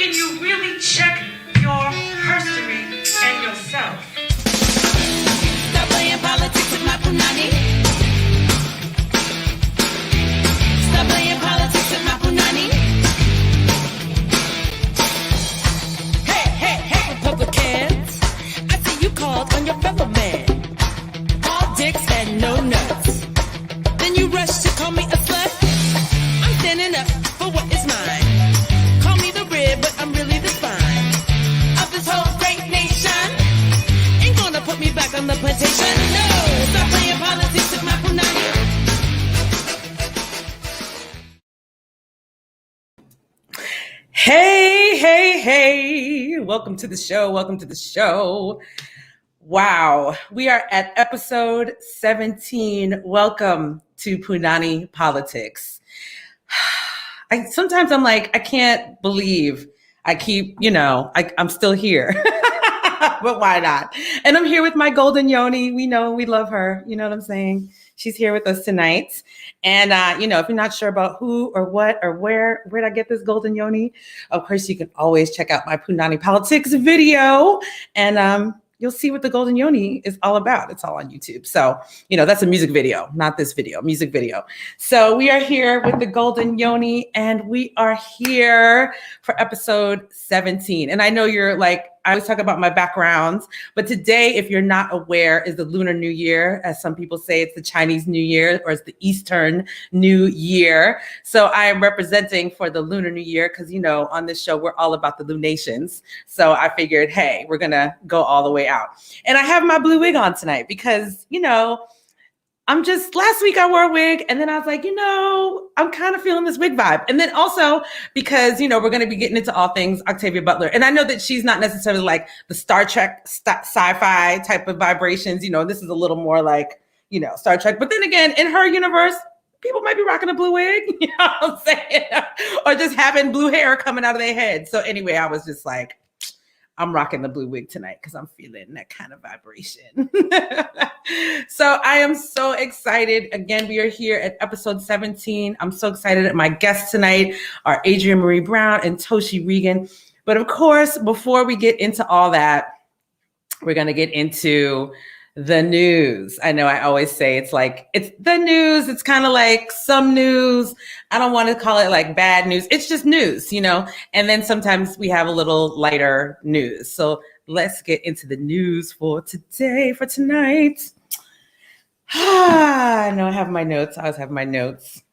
can you really check your herstory and yourself? Stop playing politics with my Punanny. Stop playing politics with my Punanny. Hey, hey, hey, Republicans. I see you called on your fellow man. All dicks and no nuts. Then you rush to call me a slut. I'm standing up for what is mine. Call me the rib, but I'm really the spine of this whole great nation. Ain't gonna put me back on the plantation. No, stop playing politics with my Punanny. Hey, hey, hey. Welcome to the show. Welcome to the show. Wow. We are at episode 17. Welcome to Punanny Politixxx. Sometimes I'm like, I can't believe I keep, I'm still here. But why not? And I'm here with my golden yoni. We know we love her. You know what I'm saying? She's here with us tonight. And, if you're not sure about who or what or where'd I get this golden yoni? Of course, you can always check out my Punanny Politixxx video. And you'll see what the golden yoni is all about. It's all on YouTube. So, that's a music video, not this video, music video. So we are here with the golden yoni and we are here for episode 17. And I know you're like, I always talk about my backgrounds, but today, if you're not aware, is the Lunar New Year. As some people say, it's the Chinese New Year or it's the Eastern New Year. So I am representing for the Lunar New Year because, on this show, we're all about the lunations. So I figured, hey, we're going to go all the way out. And I have my blue wig on tonight because, last week I wore a wig and then I was like, I'm kind of feeling this wig vibe. And then also because, we're going to be getting into all things Octavia Butler. And I know that she's not necessarily like the Star Trek sci-fi type of vibrations. This is a little more like, Star Trek. But then again, in her universe, people might be rocking a blue wig, you know what I'm saying? Or just having blue hair coming out of their head. So anyway, I was just like, I'm rocking the blue wig tonight because I'm feeling that kind of vibration. So I am so excited. Again, we are here at episode 17. I'm so excited that my guests tonight are Adrienne Marie Brown and Toshi Reagon. But of course, before we get into all that, we're going to get into the news. I know I always say it's the news. It's kind of like some news. I don't want to call it like bad news. It's just news, and then sometimes we have a little lighter news. So let's get into the news for tonight. I know I have my notes. I always have my notes.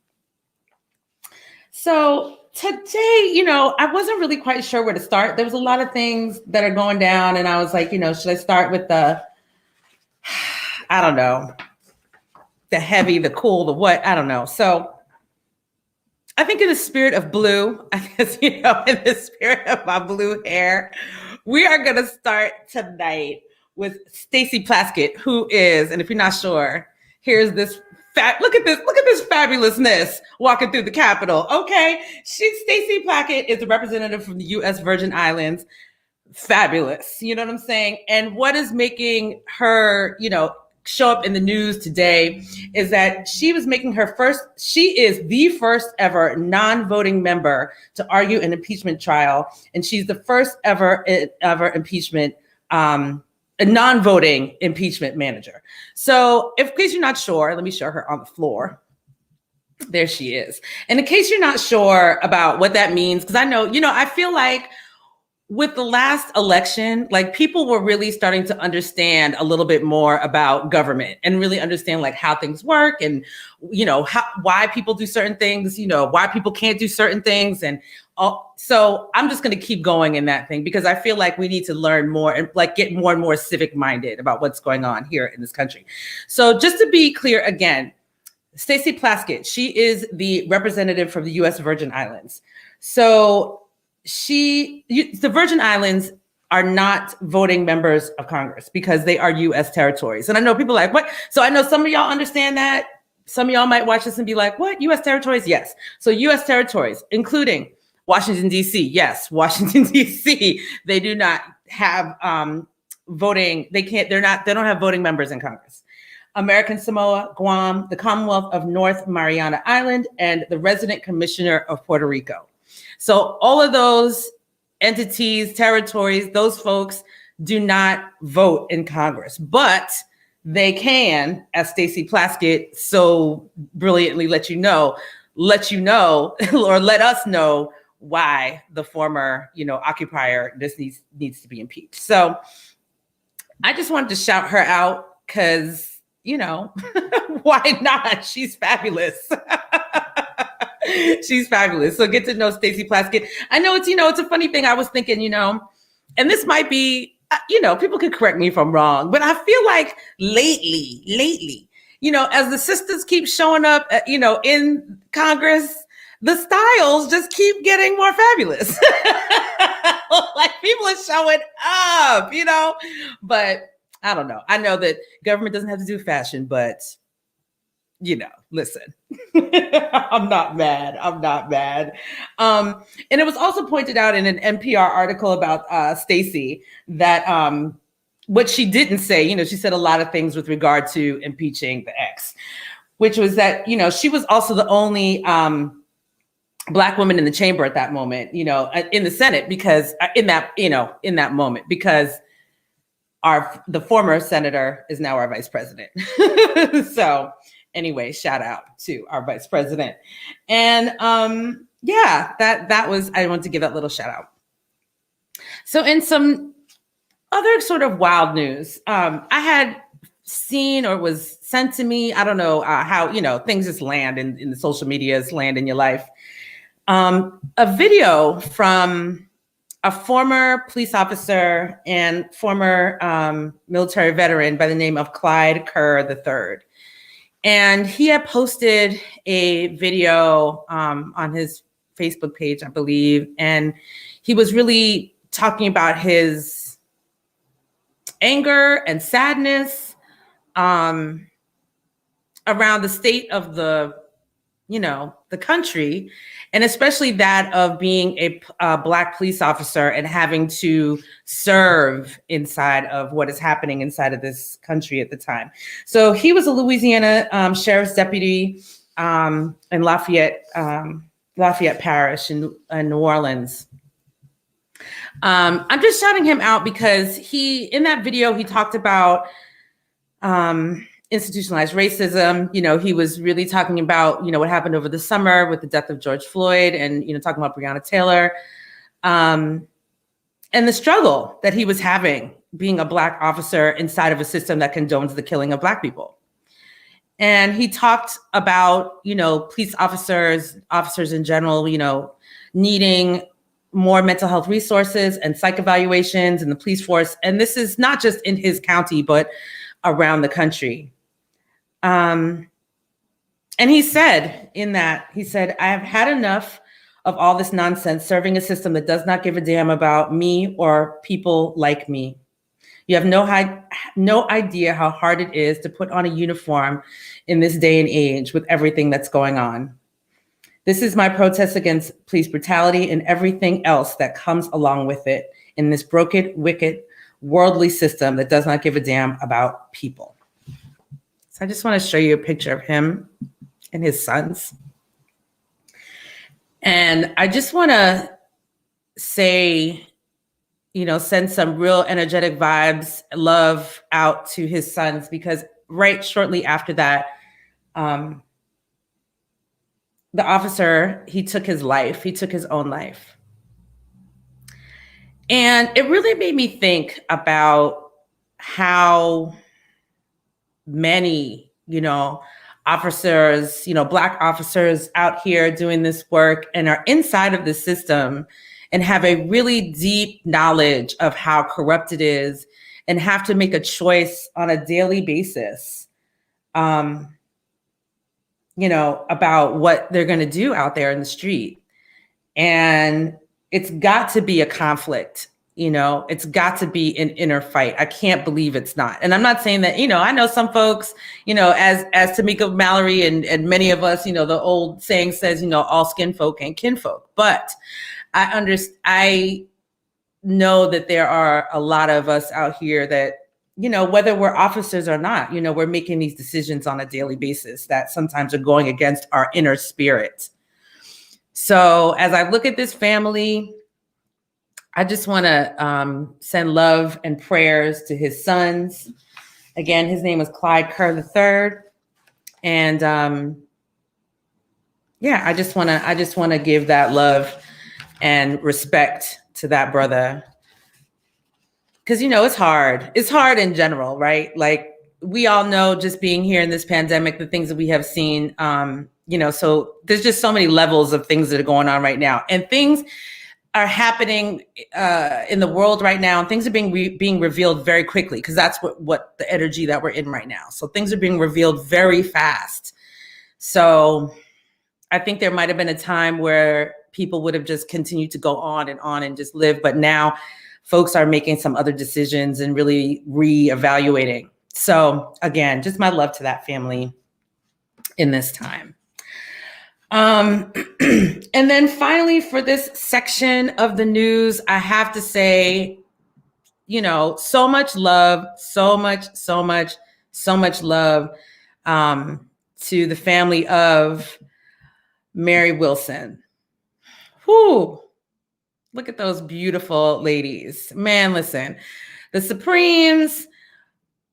So today, I wasn't really quite sure where to start. There was a lot of things that are going down and I was like, should I start with the heavy, the cool, the what, I don't know. So I think in the spirit of blue, I guess, in the spirit of my blue hair, we are going to start tonight with Stacey Plaskett, who is, and if you're not sure, here's this look at this fabulousness walking through the Capitol. Okay. Stacey Plaskett is a representative from the U.S. Virgin Islands. Fabulous. You know what I'm saying? And what is making her, show up in the news today is that she is the first ever non-voting member to argue an impeachment trial. And she's the first ever impeachment, a non-voting impeachment manager. So in case you're not sure, let me show her on the floor. There she is. And in case you're not sure about what that means, because I know, I feel like with the last election, like people were really starting to understand a little bit more about government and really understand like how things work and, why people do certain things, why people can't do certain things. And so I'm just going to keep going in that thing because I feel like we need to learn more and like get more and more civic minded about what's going on here in this country. So just to be clear again, Stacey Plaskett, she is the representative from the U.S. Virgin Islands. So the Virgin Islands are not voting members of Congress because they are U.S. territories. And I know people are like, what? So I know some of y'all understand that. Some of y'all might watch this and be like, what? U.S. territories? Yes. So U.S. territories, including Washington, D.C. Yes, Washington, D.C. They do not have voting. They don't have voting members in Congress. American Samoa, Guam, the Commonwealth of North Mariana Island, and the resident commissioner of Puerto Rico. So all of those entities, territories, those folks do not vote in Congress, but they can, as Stacey Plaskett so brilliantly let you know, or let us know why the former, occupier needs to be impeached. So I just wanted to shout her out because, why not? She's fabulous. She's fabulous. So get to know Stacey Plaskett. I know it's a funny thing. I was thinking, and this might be, people can correct me if I'm wrong, but I feel like lately, as the sisters keep showing up, in Congress, the styles just keep getting more fabulous. Like people are showing up, but I don't know. I know that government doesn't have to do fashion, but listen, I'm not mad. And it was also pointed out in an NPR article about Stacey that what she didn't say, she said a lot of things with regard to impeaching the ex, which was that, she was also the only Black woman in the chamber at that moment, in the Senate, because in that moment, because the former senator is now our vice president. So anyway, shout out to our vice president. And that was, I wanted to give that little shout out. So in some other sort of wild news, I had seen or was sent to me, I don't know how, things just land in the social medias, land in your life. A video from a former police officer and former military veteran by the name of Clyde Kerr III. And he had posted a video on his Facebook page, I believe. And he was really talking about his anger and sadness around the state of the country, and especially that of being a Black police officer and having to serve inside of what is happening inside of this country at the time. So he was a Louisiana sheriff's deputy in Lafayette Parish in New Orleans. I'm just shouting him out because in that video, he talked about institutionalized racism. He was really talking about, what happened over the summer with the death of George Floyd and, talking about Breonna Taylor and the struggle that he was having being a Black officer inside of a system that condones the killing of Black people. And he talked about, police officers in general, needing more mental health resources and psych evaluations in the police force. And this is not just in his county, but around the country. And he said, I have had enough of all this nonsense serving a system that does not give a damn about me or people like me. You have no idea how hard it is to put on a uniform in this day and age with everything that's going on. This is my protest against police brutality and everything else that comes along with it in this broken, wicked, worldly system that does not give a damn about people. So I just want to show you a picture of him and his sons. And I just want to say, send some real energetic vibes, love out to his sons, because right shortly after that, the officer, he took his own life. And it really made me think about how many, officers, Black officers out here doing this work and are inside of the system and have a really deep knowledge of how corrupt it is and have to make a choice on a daily basis, about what they're going to do out there in the street. And it's got to be a conflict. It's got to be an inner fight. I can't believe it's not. And I'm not saying that, I know some folks, as Tamika Mallory and many of us, the old saying says, all skin folk ain't kinfolk. But I know that there are a lot of us out here that, whether we're officers or not, we're making these decisions on a daily basis that sometimes are going against our inner spirit. So as I look at this family, I just want to send love and prayers to his sons. Again, his name was Clyde Kerr III. And I just want to give that love and respect to that brother. Because, it's hard. It's hard in general, right? Like, we all know, just being here in this pandemic, the things that we have seen, so there's just so many levels of things that are going on right now, and things are happening in the world right now, and things are being revealed very quickly, because that's what the energy that we're in right now. So things are being revealed very fast. So I think there might have been a time where people would have just continued to go on and just live. But now folks are making some other decisions and really reevaluating. So again, just my love to that family in this time. And then finally, for this section of the news, I have to say, so much love, so much love to the family of Maree Wilson. Whoo, look at those beautiful ladies. Man, listen, the Supremes,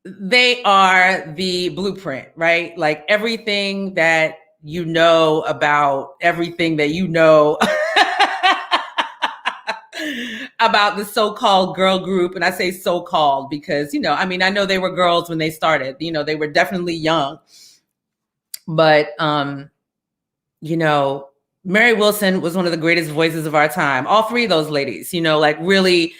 they are the blueprint, right? Like, everything that you know about everything that you know about the so-called girl group. And I say so-called because, I know they were girls when they started, they were definitely young. But, Maree Wilson was one of the greatest voices of our time. All three of those ladies, really,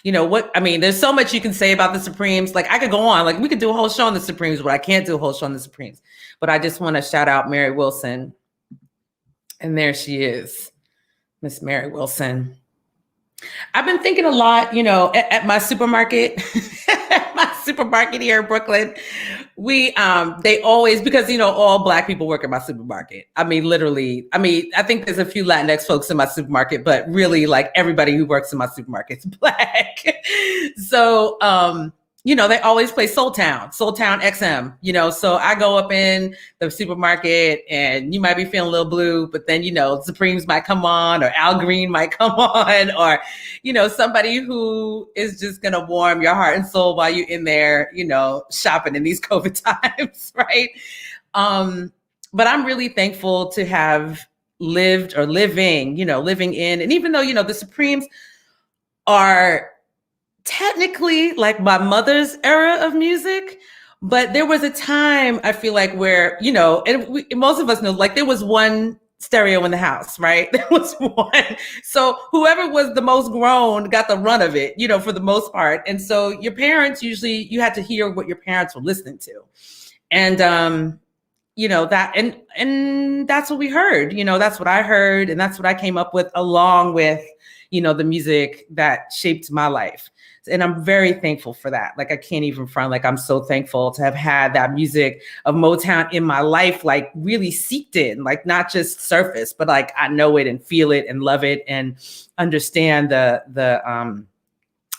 there's so much you can say about the Supremes. Like, I could go on, like, we could do a whole show on the Supremes, but I can't do a whole show on the Supremes. But I just want to shout out Maree Wilson. And there she is, Miss Maree Wilson. I've been thinking a lot, at my supermarket, here in Brooklyn. They always, because, all Black people work at my supermarket. Literally, I think there's a few Latinx folks in my supermarket, but really, like, everybody who works in my supermarket is Black. So, they always play Soul Town XM, so I go up in the supermarket and you might be feeling a little blue, but then, Supremes might come on, or Al Green might come on, or, somebody who is just going to warm your heart and soul while you're in there, shopping in these COVID times. Right. But I'm really thankful to have lived or living in, and even though, the Supremes are technically like my mother's era of music, but there was a time, I feel like, where, most of us know, like, there was one stereo in the house, right? There was one. So whoever was the most grown got the run of it, for the most part. And so your parents, usually you had to hear what your parents were listening to. And, that, and that's what we heard, that's what I heard. And that's what I came up with, along with, the music that shaped my life. And I'm very thankful for that. Like, I can't even front. Like, I'm so thankful to have had that music of Motown in my life, like, really seeped in, like, not just surface, but like, I know it and feel it and love it and understand the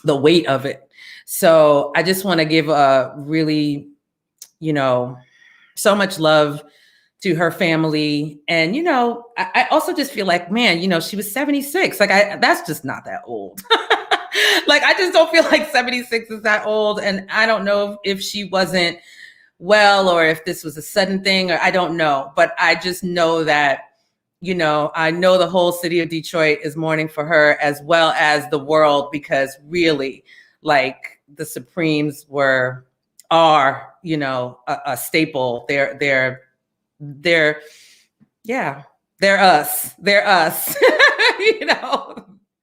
weight of it. So I just want to give a really, so much love to her family. And, I also just feel like, man, she was 76. Like, that's just not that old. Like, I just don't feel like 76 is that old. And I don't know if she wasn't well, or if this was a sudden thing, or I don't know. But I just know that, I know the whole city of Detroit is mourning for her, as well as the world, because really, like, the Supremes are, a staple. They're us. They're us.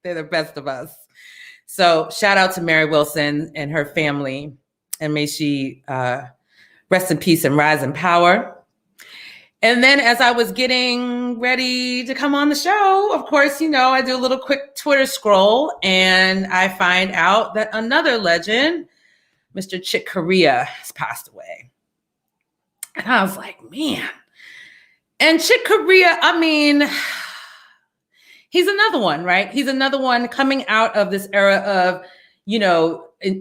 They're the best of us. So shout out to Maree Wilson and her family, and may she rest in peace and rise in power. And then, as I was getting ready to come on the show, of course, I do a little quick Twitter scroll, and I find out that another legend, Mr. Chick Corea, has passed away. And I was like, man. And Chick Corea, he's another one, right? He's another one coming out of this era of,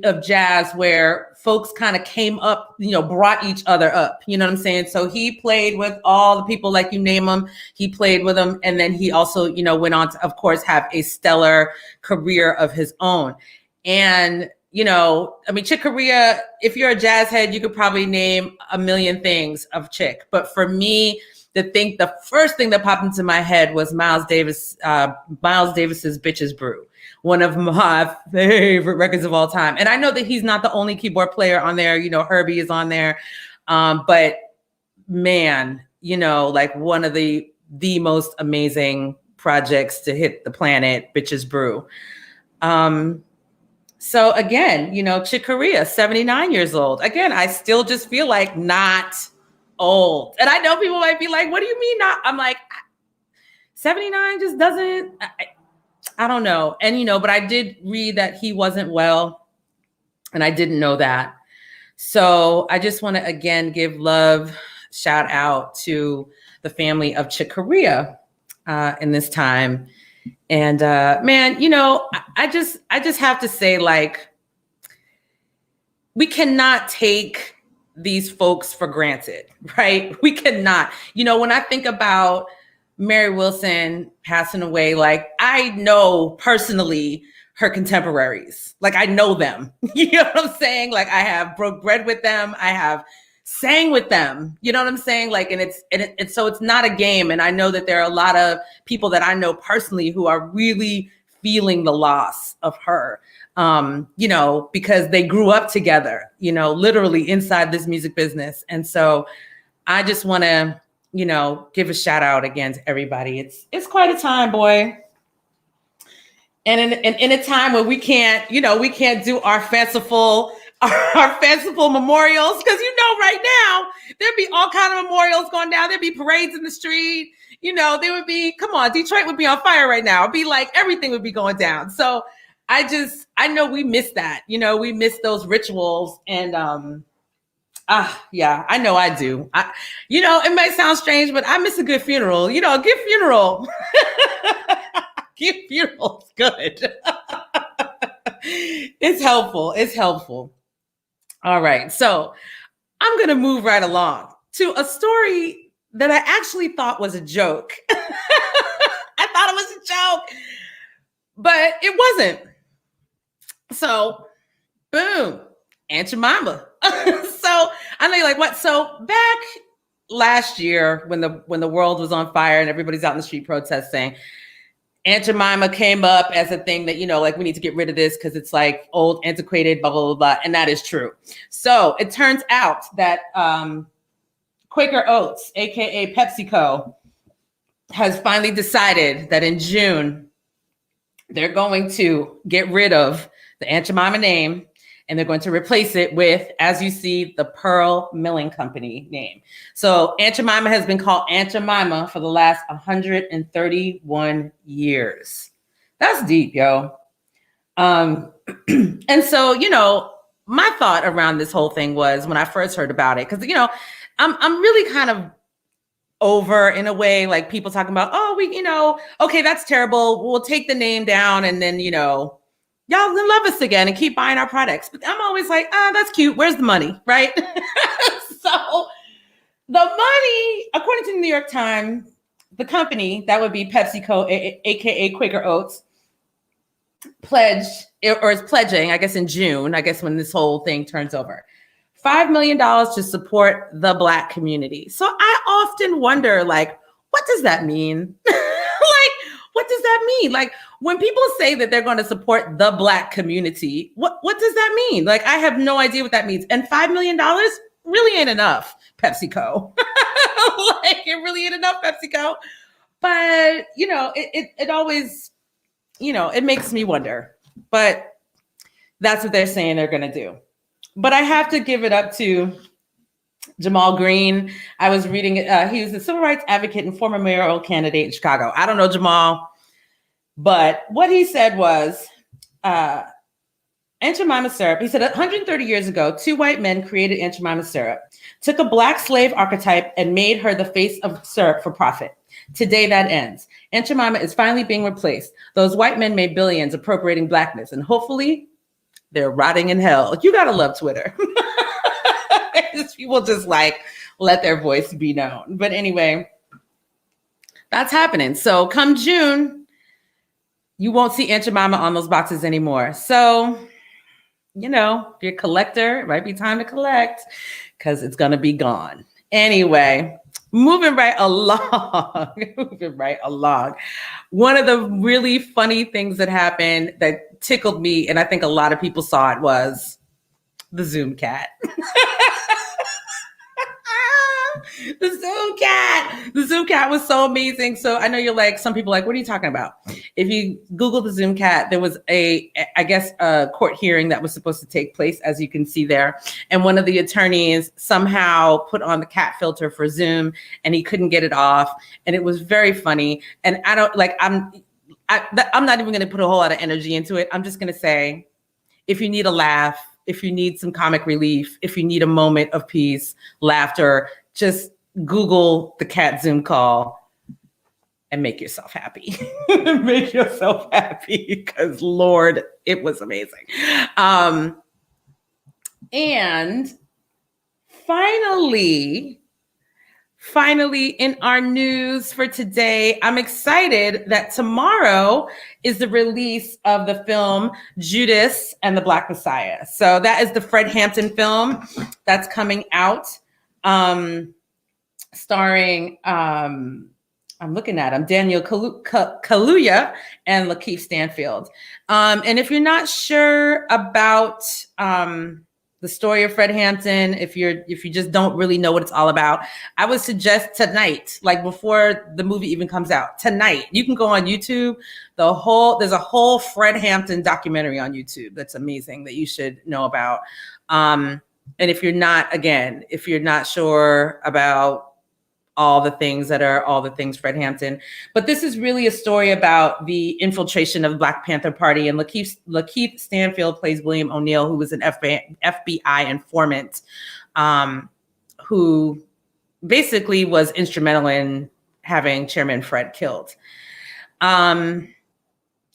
of jazz where folks kind of came up, brought each other up. You know what I'm saying? So he played with all the people, like you name them, he played with them. And then he also, went on to, of course, have a stellar career of his own. And, Chick Corea, if you're a jazz head, you could probably name a million things of Chick. But for me, the first thing that popped into my head was Miles Davis's Bitches Brew, one of my favorite records of all time. And I know that he's not the only keyboard player on there. Herbie is on there. But man, like one of the most amazing projects to hit the planet, Bitches Brew. So again, Chick Corea, 79 years old. Again, I still just feel like not old. And I know people might be like, what do you mean not? I'm like, 79 just doesn't, I don't know. And, but I did read that he wasn't well, and I didn't know that. So I just want to, again, give love, shout out to the family of Chick Corea in this time. And man, I just have to say, like, we cannot take these folks for granted, right? We cannot. When I think about Mary Wilson passing away, like, I know personally her contemporaries. Like, I know them. You know what I'm saying? Like, I have broke bread with them. I have sang with them. You know what I'm saying? Like, and it's so it's not a game. And I know that there are a lot of people that I know personally who are really feeling the loss of her, because they grew up together, literally inside this music business. And so I just want to, give a shout out again to everybody. It's quite a time, boy. And in a time where we can't do our fanciful memorials, because right now there'd be all kind of memorials going down. There'd be parades in the street. There would be, come on, Detroit would be on fire right now. It'd be like everything would be going down. So I know we miss that. We miss those rituals. And yeah, I know I do. It may sound strange, but I miss a good funeral. A good funeral. Good funeral's good. It's helpful. All right. So I'm going to move right along to a story that I actually thought was a joke. I thought it was a joke, but it wasn't. So, boom, Aunt Jemima. So I know you're like, what? So back last year when the world was on fire and everybody's out in the street protesting, Aunt Jemima came up as a thing that, like, we need to get rid of this because it's like old, antiquated, blah, blah, blah, blah. And that is true. So it turns out that Quaker Oats, AKA PepsiCo, has finally decided that in June, they're going to get rid of the Aunt Jemima name, and they're going to replace it with, as you see, the Pearl Milling Company name. So Aunt Jemima has been called Aunt Jemima for the last 131 years. That's deep, yo. And so, my thought around this whole thing was when I first heard about it, because, I'm really kind of over, in a way, like people talking about, okay, that's terrible. We'll take the name down and then, y'all can love us again and keep buying our products. But I'm always like, that's cute. Where's the money, right? So the money, according to the New York Times, the company, that would be PepsiCo, AKA Quaker Oats, is pledging, I guess in June, I guess when this whole thing turns over, $5 million to support the Black community. So I often wonder, like, what does that mean? What does that mean? Like, when people say that they're going to support the Black community, what does that mean? Like, I have no idea what that means. And $5 million really ain't enough, PepsiCo. Like, it really ain't enough, PepsiCo. But, it always, it makes me wonder. But that's what they're saying they're going to do. But I have to give it up to Jamal Green. I was reading, he was a civil rights advocate and former mayoral candidate in Chicago. I don't know Jamal, but what he said was, Aunt Jemima syrup, he said 130 years ago, two white men created Aunt Jemima syrup, took a Black slave archetype and made her the face of syrup for profit. Today that ends. Aunt Jemima is finally being replaced. Those white men made billions appropriating Blackness, and hopefully they're rotting in hell. You gotta love Twitter. People just like let their voice be known. But anyway, that's happening. So come June, you won't see Aunt Jemima on those boxes anymore. So, you know, if you're a collector, it might be time to collect because it's going to be gone. Anyway, moving right along. One of the really funny things that happened that tickled me, and I think a lot of people saw it, was the Zoom cat. The Zoom cat was so amazing. So I know you're like, some people are like, what are you talking about? If you Google the Zoom cat, there was a court hearing that was supposed to take place, as you can see there. And one of the attorneys somehow put on the cat filter for Zoom and he couldn't get it off. And it was very funny. And I'm not even going to put a whole lot of energy into it. I'm just going to say, if you need a laugh, if you need some comic relief, if you need a moment of peace, laughter, just Google the cat Zoom call and make yourself happy. Make yourself happy because Lord, it was amazing. And finally, in our news for today, I'm excited that tomorrow is the release of the film Judas and the Black Messiah. So that is the Fred Hampton film that's coming out. Starring, I'm looking at him, Daniel Kaluuya and Lakeith Stanfield. And if you're not sure about the story of Fred Hampton, if you just don't really know what it's all about, I would suggest tonight, like before the movie even comes out, tonight, you can go on YouTube. There's a whole Fred Hampton documentary on YouTube that's amazing that you should know about. And if you're not sure about all the things Fred Hampton, but this is really a story about the infiltration of the Black Panther Party, and Lakeith Stanfield plays William O'Neill, who was an FBI informant, who basically was instrumental in having Chairman Fred killed.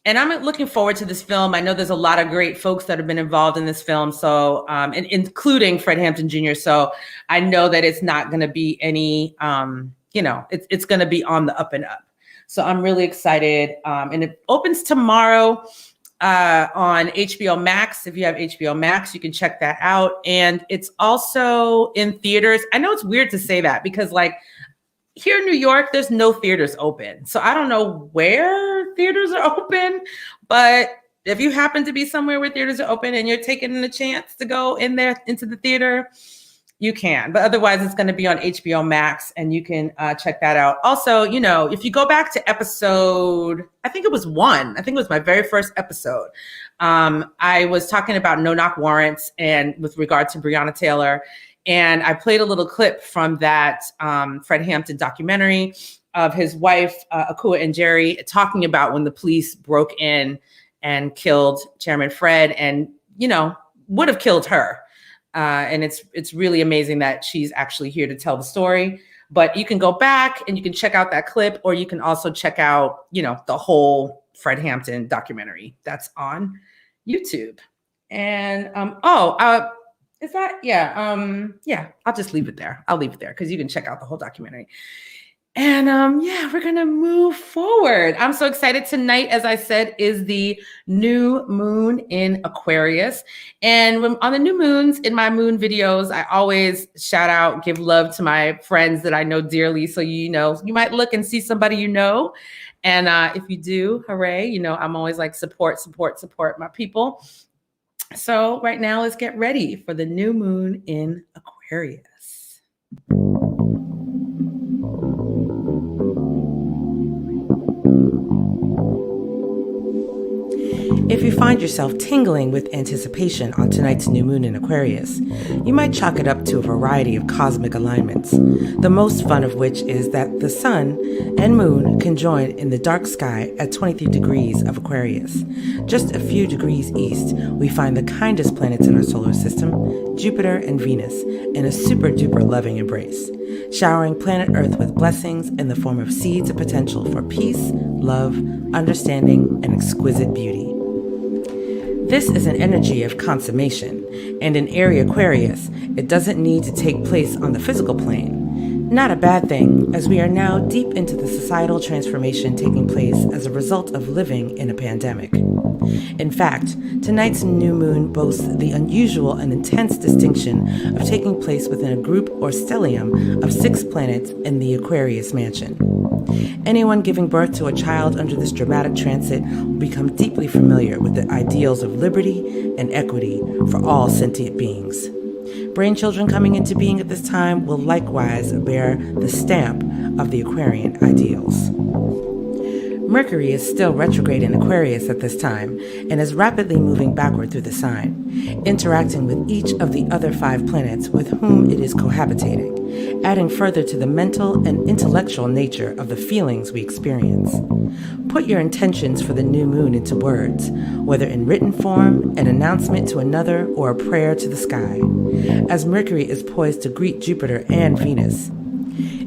And I'm looking forward to this film. I know there's a lot of great folks that have been involved in this film, so and including Fred Hampton Jr. So I know that it's not going to be any, it's going to be on the up and up. So I'm really excited. And it opens tomorrow on HBO Max. If you have HBO Max, you can check that out. And it's also in theaters. I know it's weird to say that because, like, here in New York, there's no theaters open. So I don't know where theaters are open, but if you happen to be somewhere where theaters are open and you're taking the chance to go in there into the theater, you can. But otherwise, it's going to be on HBO Max and you can check that out. Also, if you go back to episode, I think it was my very first episode. I was talking about no-knock warrants and with regard to Breonna Taylor. And I played a little clip from that Fred Hampton documentary of his wife, Akua and Jerry, talking about when the police broke in and killed Chairman Fred and, would have killed her. And it's really amazing that she's actually here to tell the story. But you can go back and you can check out that clip, or you can also check out, the whole Fred Hampton documentary that's on YouTube. And, is that? Yeah. I'll just leave it there. I'll leave it there because you can check out the whole documentary. And we're going to move forward. I'm so excited. Tonight, as I said, is the new moon in Aquarius. And on the new moons, in my moon videos, I always shout out, give love to my friends that I know dearly. So, you might look and see somebody And if you do, hooray, I'm always like support my people. So right now, let's get ready for the new moon in Aquarius. If you find yourself tingling with anticipation on tonight's new moon in Aquarius, you might chalk it up to a variety of cosmic alignments, the most fun of which is that the sun and moon conjoin in the dark sky at 23 degrees of Aquarius. Just a few degrees east, we find the kindest planets in our solar system, Jupiter and Venus, in a super duper loving embrace, showering planet Earth with blessings in the form of seeds of potential for peace, love, understanding, and exquisite beauty. This is an energy of consummation, and in area Aquarius, it doesn't need to take place on the physical plane. Not a bad thing, as we are now deep into the societal transformation taking place as a result of living in a pandemic. In fact, tonight's new moon boasts the unusual and intense distinction of taking place within a group or stellium of 6 planets in the Aquarius mansion. Anyone giving birth to a child under this dramatic transit will become deeply familiar with the ideals of liberty and equity for all sentient beings. Brain children coming into being at this time will likewise bear the stamp of the Aquarian ideals. Mercury is still retrograde in Aquarius at this time and is rapidly moving backward through the sign, interacting with each of the other 5 planets with whom it is cohabitating, adding further to the mental and intellectual nature of the feelings we experience. Put your intentions for the new moon into words, whether in written form, an announcement to another, or a prayer to the sky, as Mercury is poised to greet Jupiter and Venus.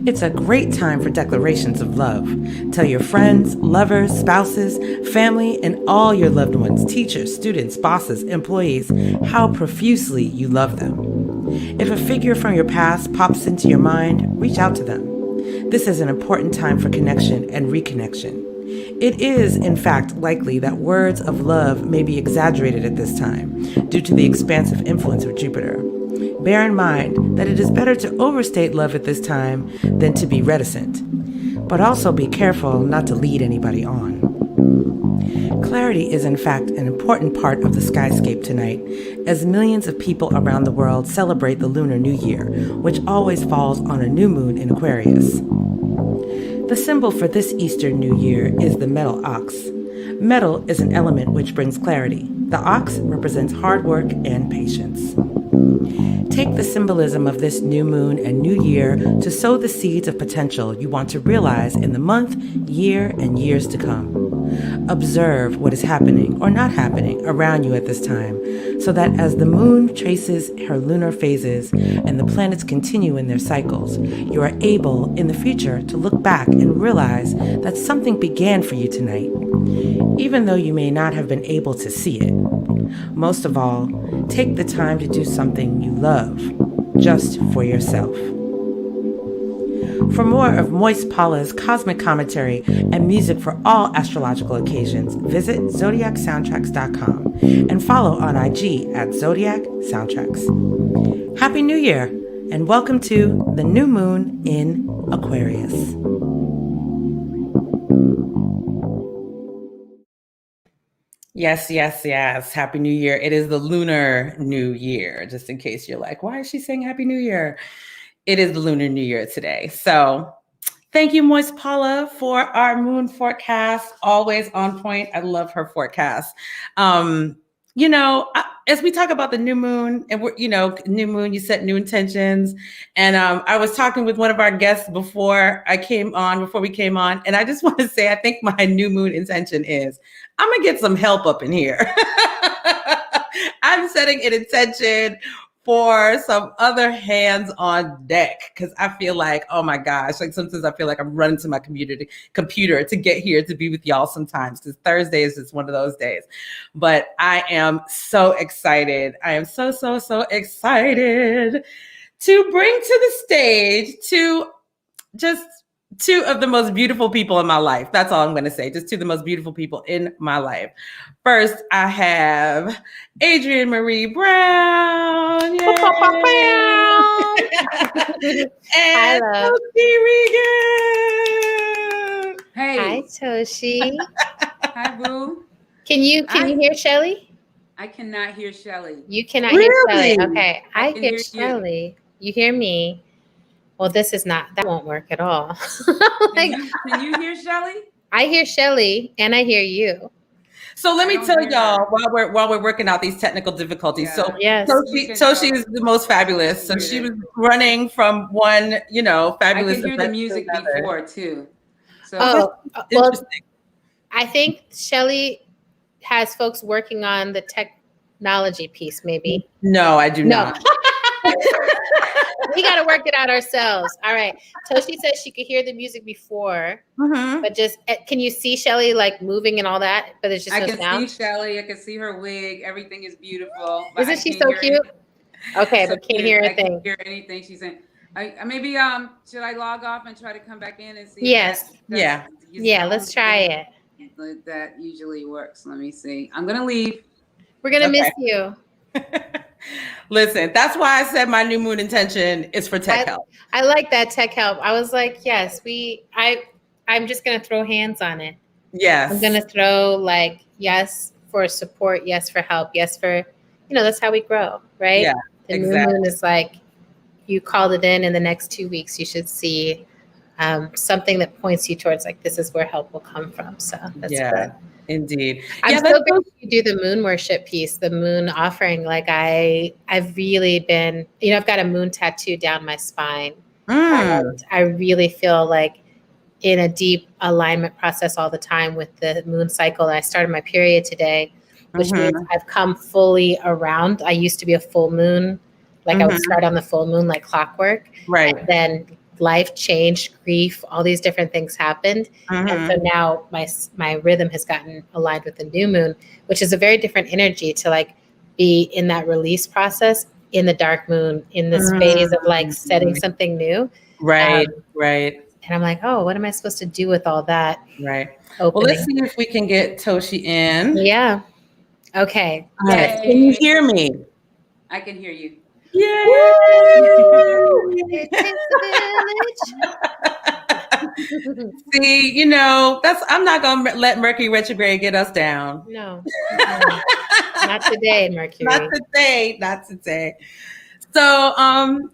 It's a great time for declarations of love. Tell your friends, lovers, spouses, family, and all your loved ones, teachers, students, bosses, employees, how profusely you love them. If a figure from your past pops into your mind, reach out to them. This is an important time for connection and reconnection. It is, in fact, likely that words of love may be exaggerated at this time due to the expansive influence of Jupiter. Bear in mind that it is better to overstate love at this time than to be reticent, but also be careful not to lead anybody on. Clarity is in fact an important part of the skyscape tonight, as millions of people around the world celebrate the Lunar New Year, which always falls on a new moon in Aquarius. The symbol for this Easter New Year is the metal ox. Metal is an element which brings clarity. The ox represents hard work and patience. Take the symbolism of this new moon and new year to sow the seeds of potential you want to realize in the month, year, and years to come. Observe what is happening or not happening around you at this time, so that as the moon traces her lunar phases and the planets continue in their cycles, you are able in the future to look back and realize that something began for you tonight, even though you may not have been able to see it. Most of all, take the time to do something you love, just for yourself. For more of Moist Paula's cosmic commentary and music for all astrological occasions, visit zodiacsoundtracks.com and follow on IG at Zodiac Soundtracks. Happy New Year, and welcome to the new moon in Aquarius. Yes, yes, yes. Happy New Year. It is the Lunar New Year, just in case you're like, why is she saying Happy New Year? It is the Lunar New Year today. So thank you, Moist Paula, for our moon forecast. Always on point. I love her forecast. As we talk about the new moon, and new moon, you set new intentions. And I was talking with one of our guests before we came on, and I just want to say, I think my new moon intention is, I'm gonna get some help up in here. I'm setting an intention for some other hands on deck, because I feel like, oh my gosh, like sometimes I feel like I'm running to my computer to get here to be with y'all sometimes, because Thursday is just one of those days. But I am so excited. I am so excited to bring to the stage two of the most beautiful people in my life. That's all I'm going to say. Just two of the most beautiful people in my life. First, I have Adrienne Marie Brown. Yay. And Toshi Reagon. Hey. Hi, Toshi. Hi, Boo. Can you hear Shelley? I cannot hear Shelley. You cannot hear Really? Shelley. Okay. I can hear hear you. Shelley. You hear me? Well, that won't work at all. Can you hear Shelley? I hear Shelley and I hear you. So let me I don't tell hear y'all her. while we're working out these technical difficulties. Yeah. So Yes. Toshi is the most fabulous. So she was running from one, I fabulous. could hear the event to music another. before too. So Well, Interesting. I think Shelley has folks working on the technology piece, maybe. No, I do No. not. We got to work it out ourselves. All right. Toshi says she could hear the music before, but just can you see Shelley like moving and all that? But there's just I no can sound. see Shelley. I can see her wig. Everything is beautiful. Isn't she so cute? Okay, but can't hear a thing. Can't hear anything she's saying. Maybe should I log off and try to come back in and see? Yes. Yeah. Let's try it. That usually works. Let me see. I'm gonna leave. We're gonna miss you. Listen, that's why I said my new moon intention is for tech help. I like that tech help. I was like, yes, I'm just gonna throw hands on it. Yes. I'm gonna throw like yes for support, yes for help, yes for that's how we grow, right? Yeah. The new moon is like you called it in the next 2 weeks, you should see something that points you towards like this is where help will come from. So that's good. Indeed. I'm so glad you do the moon worship piece, the moon offering. Like I've really been, I've got a moon tattoo down my spine. And I really feel like in a deep alignment process all the time with the moon cycle. And I started my period today, which means I've come fully around. I used to be a full moon. Like I would start on the full moon like clockwork. Right. And then life changed, grief, all these different things happened. And so now my rhythm has gotten aligned with the new moon, which is a very different energy to like be in that release process in the dark moon, in this phase of like setting something new. Right. Right. And I'm like, oh, what am I supposed to do with all that? Right. Opening? Well, let's see if we can get Toshi in. Yeah. Okay. All right. Can you hear me? I can hear you. Yay! It takes a village. See, I'm not gonna let Mercury retrograde get us down. No. Not today, Mercury. Not today. So,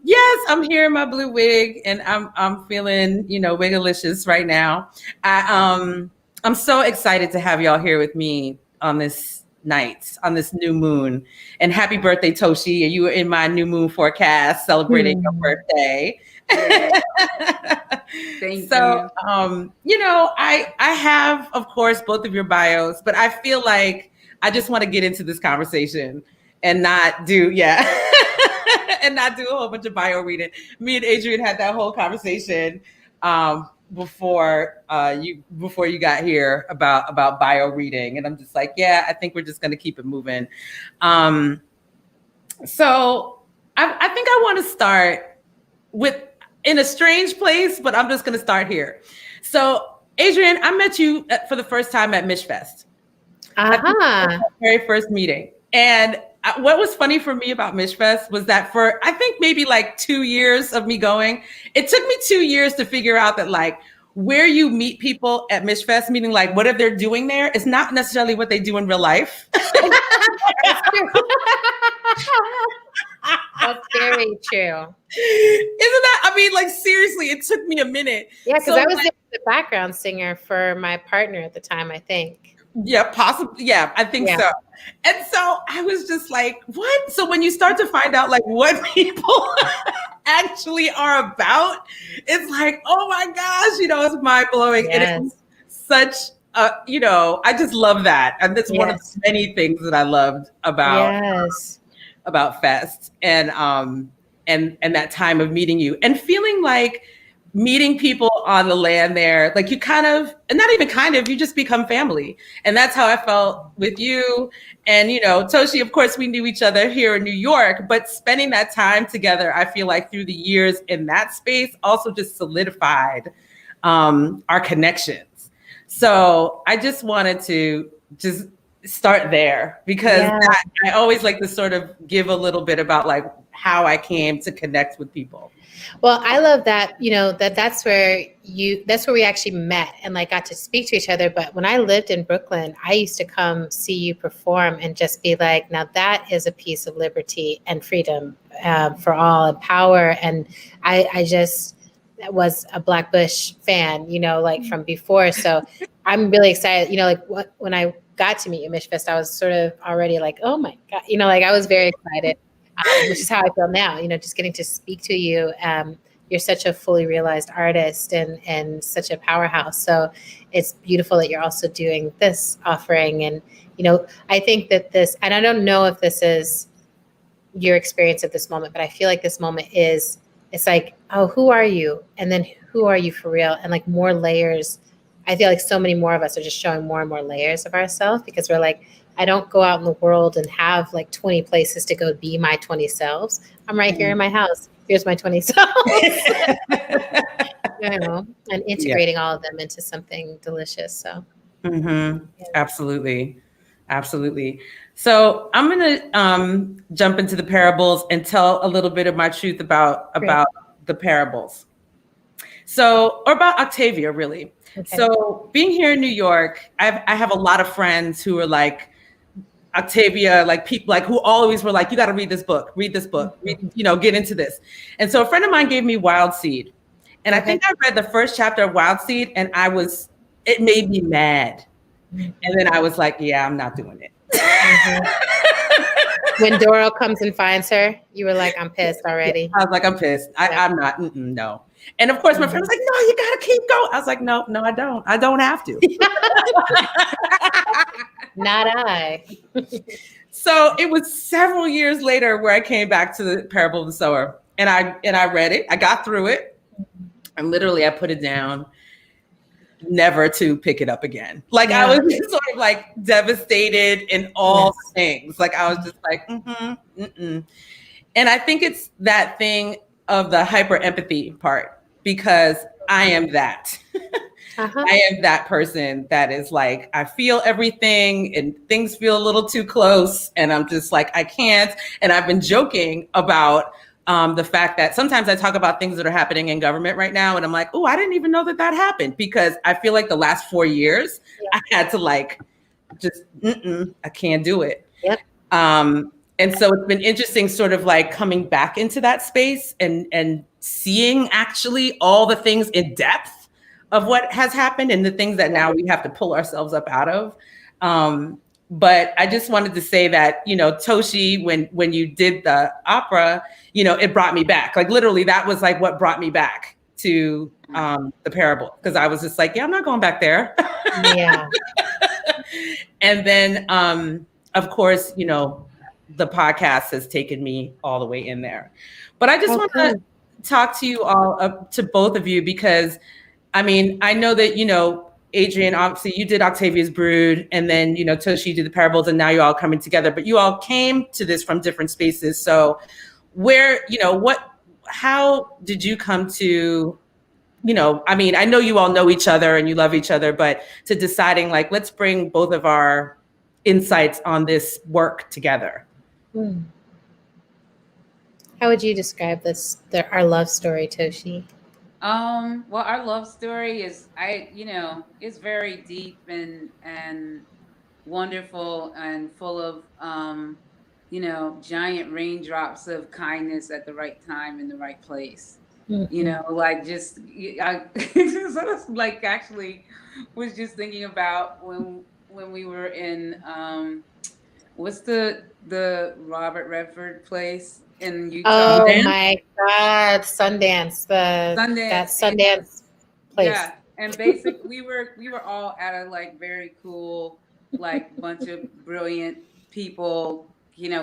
yes, I'm here in my blue wig, and I'm feeling, wigalicious right now. I'm so excited to have y'all here with me on this night, on this new moon. And happy birthday, Toshi! You were in my new moon forecast celebrating your birthday. Thank you. I have, of course, both of your bios, but I feel like I just want to get into this conversation and not do and not do a whole bunch of bio reading. Me and Adrienne had that whole conversation before you got here about bio reading, and I'm just like, I think we're just going to keep it moving. So I think I want to start with in a strange place, but I'm just going to start here. So Adrienne, I met you for the first time at Mishfest. Very first meeting. And what was funny for me about Mishfest was that for, I think maybe like 2 years of me going, it took me 2 years to figure out that like where you meet people at Mishfest, meaning like whatever they're doing there is not necessarily what they do in real life. That's very true. Isn't that, like seriously, it took me a minute. Yeah, because I was the background singer for my partner at the time, I think. Yeah, possibly. Yeah, I think so. And so I was just like, what? So when you start to find out like what people actually are about, it's like, oh my gosh, it's mind blowing. Yes. And it's such I just love that. And that's one of the many things that I loved about Fest and that time of meeting you and feeling like meeting people on the land there, like you kind of, and not even kind of, you just become family. And that's how I felt with you. And, Toshi, of course, we knew each other here in New York, but spending that time together, I feel like through the years in that space also just solidified our connections. So I just wanted to just start there because I always like to sort of give a little bit about like how I came to connect with people. Well, I love that, that's where we actually met and like got to speak to each other. But when I lived in Brooklyn, I used to come see you perform and just be like, now that is a piece of liberty and freedom for all and power. And I just was a Black Bush fan, like from before. So I'm really excited, when I got to meet you at Mishfest, I was sort of already like, oh my God, like I was very excited. Which is how I feel now, just getting to speak to you. You're such a fully realized artist and such a powerhouse. So it's beautiful that you're also doing this offering. And, I think that and I don't know if this is your experience at this moment, but I feel like this moment is it's like, oh, who are you? And then who are you for real? And like more layers. I feel like so many more of us are just showing more and more layers of ourselves because we're like, I don't go out in the world and have like 20 places to go be my 20 selves. I'm right here in my house. Here's my 20 selves. You know, and integrating all of them into something delicious. So, Absolutely. Absolutely. So I'm going to jump into the parables and tell a little bit of my truth about the parables. So, or about Octavia, really. Okay. So being here in New York, I have a lot of friends who are like, Octavia, like people like who always were like, you got to read this book, read, get into this. And so a friend of mine gave me Wild Seed. And I think I read the first chapter of Wild Seed and it made me mad. And then I was like, yeah, I'm not doing it. When Doro comes and finds her, you were like, I'm pissed already. I was like, I'm pissed. I'm not, no. And of course my friend was like, no, you got to keep going. I was like, no, I don't. I don't have to. Not I. So it was several years later where I came back to the Parable of the Sower and I read it. I got through it and literally I put it down, never to pick it up again. Like I was just sort of like devastated in all things. Like I was just like, And I think it's that thing of the hyper empathy part because I am that. I am that person that is like, I feel everything and things feel a little too close. And I'm just like, I can't. And I've been joking about the fact that sometimes I talk about things that are happening in government right now. And I'm like, oh, I didn't even know that happened because I feel like the last 4 years I had to like, just, I can't do it. Yep. And so it's been interesting sort of like coming back into that space and seeing actually all the things in depth of what has happened and the things that now we have to pull ourselves up out of. But I just wanted to say that, Toshi, when you did the opera, it brought me back. Like literally that was like what brought me back to the parable. Cause I was just like, yeah, I'm not going back there. Yeah. And then, of course, the podcast has taken me all the way in there. But I just want to talk to you all, to both of you, because I mean, I know that, Adrienne, obviously you did Octavia's Brood and then, Toshi did the parables and now you're all coming together, but you all came to this from different spaces. So how did you come to, I mean, I know you all know each other and you love each other, but to deciding like, let's bring both of our insights on this work together. How would you describe our love story, Toshi? Well, our love story is, it's very deep and wonderful and full of, giant raindrops of kindness at the right time in the right place. Like I sort of like actually was just thinking about when we were in, what's the Robert Redford place in Utah? Oh my God, Sundance, that Sundance place. Yeah, and basically we were all at a like very cool like bunch of brilliant people,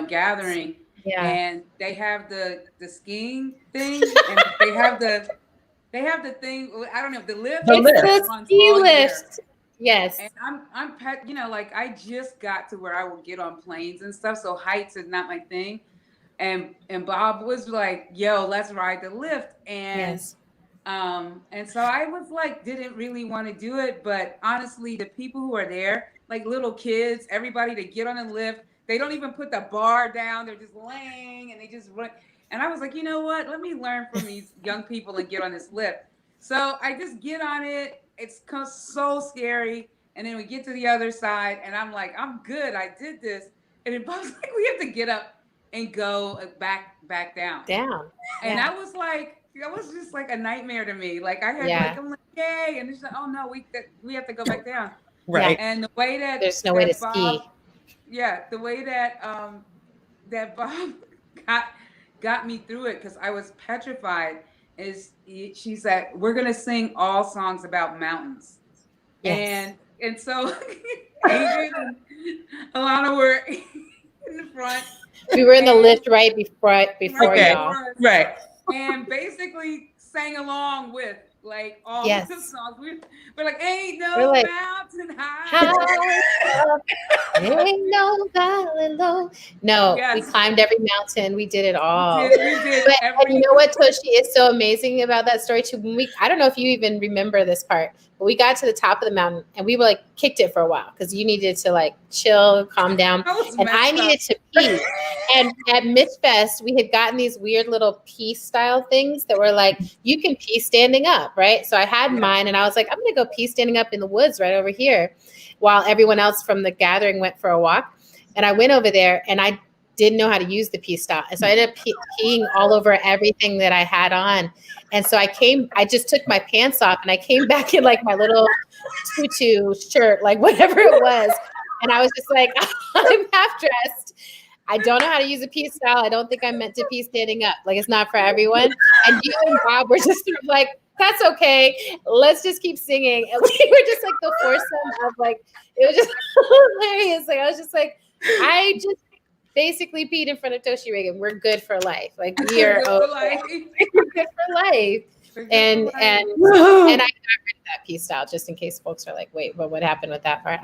gathering. Yeah. And they have the skiing thing, and they have the thing. I don't know, the lift. It's the ski lift. Yes. And I'm like I just got to where I will get on planes and stuff, so heights is not my thing. And Bob was like, yo, let's ride the lift. And and so I was like, didn't really want to do it. But honestly, the people who are there, like little kids, everybody to get on the lift, they don't even put the bar down. They're just laying and they just run. And I was like, you know what? Let me learn from these young people and get on this lift. So I just get on it. It's so scary. And then we get to the other side and I'm like, I'm good. I did this. And then Bob's like, we have to get up and go back down. And that was just like a nightmare to me. Like I had I'm like, yay. And it's like, oh no, we have to go back down. Right. And the way that there's no way to Bob, ski. Yeah, the way that that Bob got me through it, because I was petrified, is she said, we're gonna sing all songs about mountains. Yes. And so Adrienne and Alana were in the front. We were in the lift right before y'all. Right. and basically sang along with like all Yes. the songs. We're like, ain't no We're like, mountain high. Ain't no valley low. No, we Yes. climbed every mountain. We did it all. We did But every. and you know what, Toshi, is so amazing about that story too? When I don't know if you even remember this part, but we got to the top of the mountain and we were like kicked it for a while because you needed to like chill, calm down, and I needed to pee. And at Mitch Fest, we had gotten these weird little pee style things that were like, you can pee standing up, right? So I had mine and I was like, I'm gonna go pee standing up in the woods right over here while everyone else from the gathering went for a walk. And I went over there and I didn't know how to use the pee style. And so I ended up peeing all over everything that I had on. And so I just took my pants off and I came back in like my little tutu shirt, like whatever it was. And I was just like, I'm half dressed. I don't know how to use a pee style. I don't think I'm meant to pee standing up. Like it's not for everyone. And you and Bob were just sort of like, that's okay. Let's just keep singing. And we were just like the foursome of like, it was just hilarious. Like I was just like, I just basically peed in front of Toshi Reagon. We're good for life. Like we are okay. We're good for life. And I got rid of that pee style just in case folks are like, wait, what happened with that part?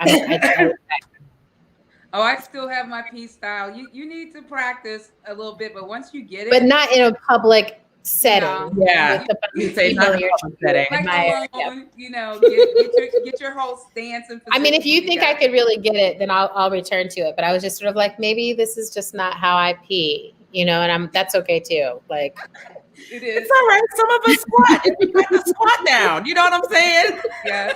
Oh, I still have my pee style. You need to practice a little bit, but once you get it, but not in a public setting. No. Yeah, you say not in a public setting. Like alone, you know, get your whole stance and I mean, if you think I could really get it, then I'll return to it. But I was just sort of like, maybe this is just not how I pee, you know, and that's okay too. Like, it is. It's all right. Some of us squat. And we got the squat down. You know what I'm saying? Yes.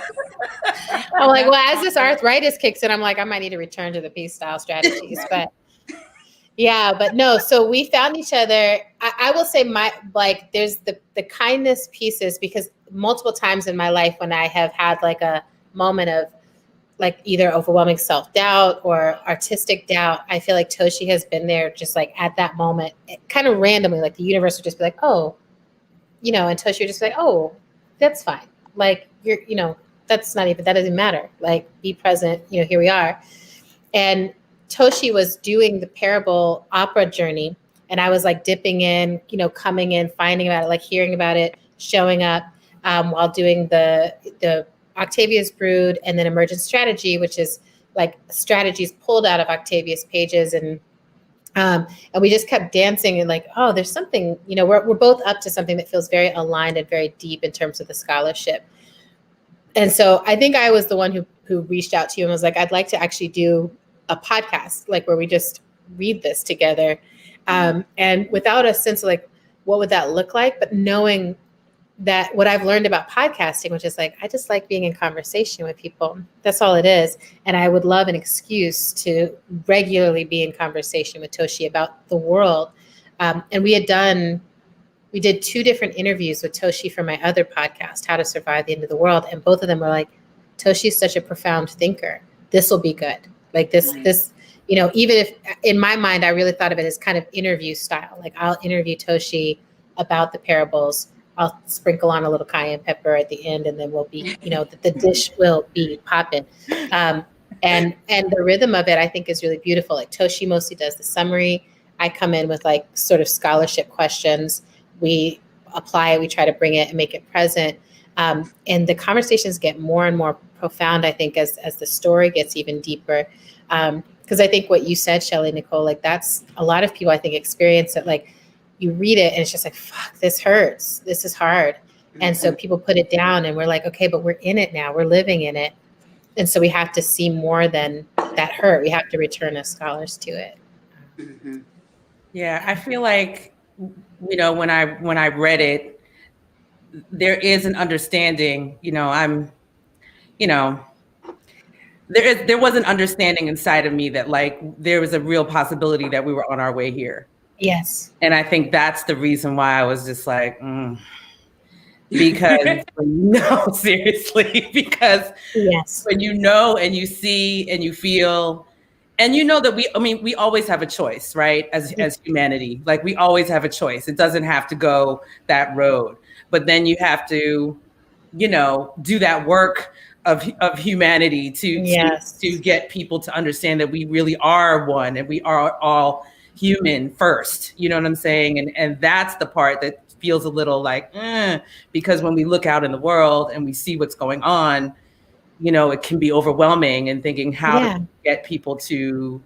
I'm like, well, as this arthritis kicks in, I'm like, I might need to return to the pee style strategies, but. Yeah, but no, so we found each other. I will say there's the kindness pieces because multiple times in my life when I have had like a moment of like either overwhelming self-doubt or artistic doubt, I feel like Toshi has been there just like at that moment, kind of randomly, like the universe would just be like, oh, you know, and Toshi would just be like, oh, that's fine. Like that doesn't matter. Like be present, here we are. And Toshi was doing the parable opera journey and I was like dipping in, coming in, finding about it, like hearing about it, showing up while doing the Octavia's Brood and then Emergent Strategy, which is like strategies pulled out of Octavia's pages. And we just kept dancing and like, oh, there's something, we're both up to something that feels very aligned and very deep in terms of the scholarship. And so I think I was the one who reached out to you and was like, I'd like to actually do a podcast, like where we just read this together. And without a sense of like, what would that look like? But knowing that what I've learned about podcasting, which is like, I just like being in conversation with people. That's all it is. And I would love an excuse to regularly be in conversation with Toshi about the world. And we did 2 different interviews with Toshi for my other podcast, How to Survive the End of the World. And both of them were like, Toshi's such a profound thinker. This will be good. Like this, even if in my mind, I really thought of it as kind of interview style. Like I'll interview Toshi about the parables. I'll sprinkle on a little cayenne pepper at the end and then we'll be, the dish will be popping. And the rhythm of it, I think is really beautiful. Like Toshi mostly does the summary. I come in with like sort of scholarship questions. We apply it. We try to bring it and make it present. And the conversations get more and more profound, I think, as the story gets even deeper. Because I think what you said, Shelley Nicole, like that's a lot of people I think experience it. Like you read it and it's just like, fuck, this hurts. This is hard. And so people put it down and we're like, okay, but we're in it now. We're living in it. And so we have to see more than that hurt. We have to return as scholars to it. Yeah, I feel like, when I read it, there is an understanding, there was an understanding inside of me that like there was a real possibility that we were on our way here. Yes. And I think that's the reason why I was just like, because no, seriously, because yes, when you know and you see and you feel and that we always have a choice, right? As humanity, like we always have a choice. It doesn't have to go that road. But then you have to, do that work of humanity to get people to understand that we really are one and we are all human first. You know what I'm saying? And that's the part that feels a little like, because when we look out in the world and we see what's going on, you know, it can be overwhelming and thinking how to get people to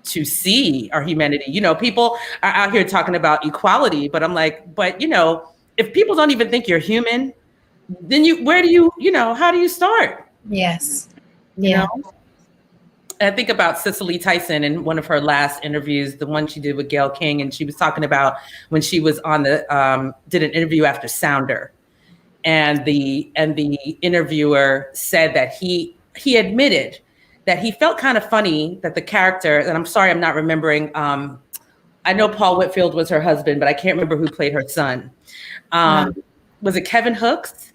see our humanity. You know, people are out here talking about equality, but I'm like, but you know, if people don't even think you're human, then where do you know, how do you start? Yes. You know? I think about Cicely Tyson in one of her last interviews, the one she did with Gayle King, and she was talking about when she was on the did an interview after Sounder, and the interviewer said that he admitted that he felt kind of funny that the character, and I'm sorry I'm not remembering, I know Paul Whitfield was her husband, but I can't remember who played her son. Was it Kevin Hooks?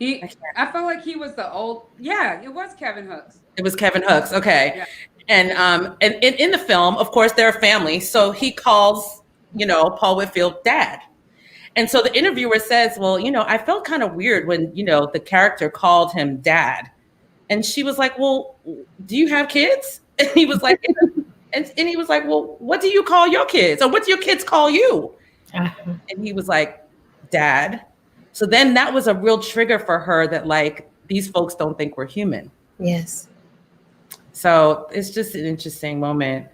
I felt like he was the old, it was Kevin Hooks. It was Kevin Hooks, okay. Yeah. And in the film, of course, they're a family, so he calls, you know, Paul Whitfield dad. And so the interviewer says, well, you know, I felt kind of weird when, you know, the character called him dad. And she was like, well, do you have kids? And he was like, and he was like, well, what do you call your kids? Or what do your kids call you? And he was like, dad. So then that was a real trigger for her that like, these folks don't think we're human. Yes. So it's just an interesting moment.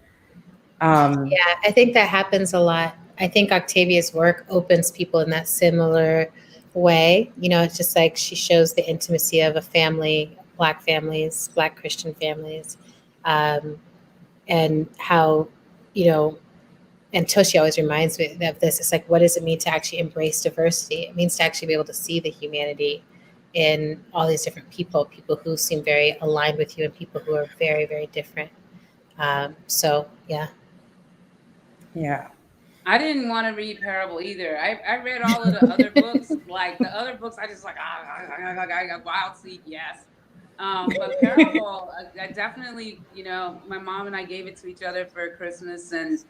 Yeah, I think that happens a lot. I think Octavia's work opens people in that similar way. You know, it's just like she shows the intimacy of a family, Black families, Black Christian families, and how, you know, and Toshi always reminds me of this. It's like, what does it mean to actually embrace diversity? It means to actually be able to see the humanity in all these different people who seem very aligned with you and people who are very, very different. So, yeah. Yeah. I didn't want to read Parable either. I read all of the other books. Like the other books, I just like, I got Wild Seed, yes. But Parable, I definitely, you know, my mom and I gave it to each other for Christmas, and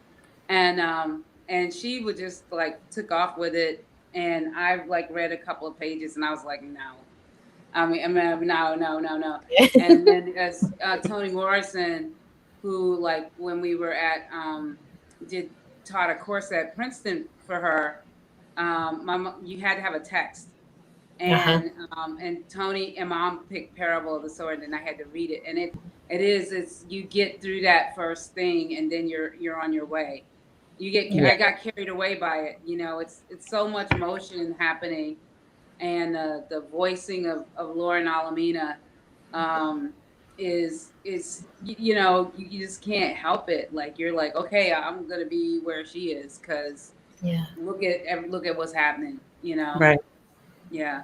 she would just like took off with it. And I've like read a couple of pages and I was like, no. I mean, no. And then as Toni Morrison, who like when we were at, taught a course at Princeton for her, you had to have a text. And and Toni and Mom picked Parable of the Sword, and I had to read it. And it's you get through that first thing, and then you're on your way. I got carried away by it. You know, it's so much motion happening, and the voicing of Lauren Alamina is you know, you just can't help it. Like you're like, okay, I'm gonna be where she is because look at what's happening. You know, right. Yeah.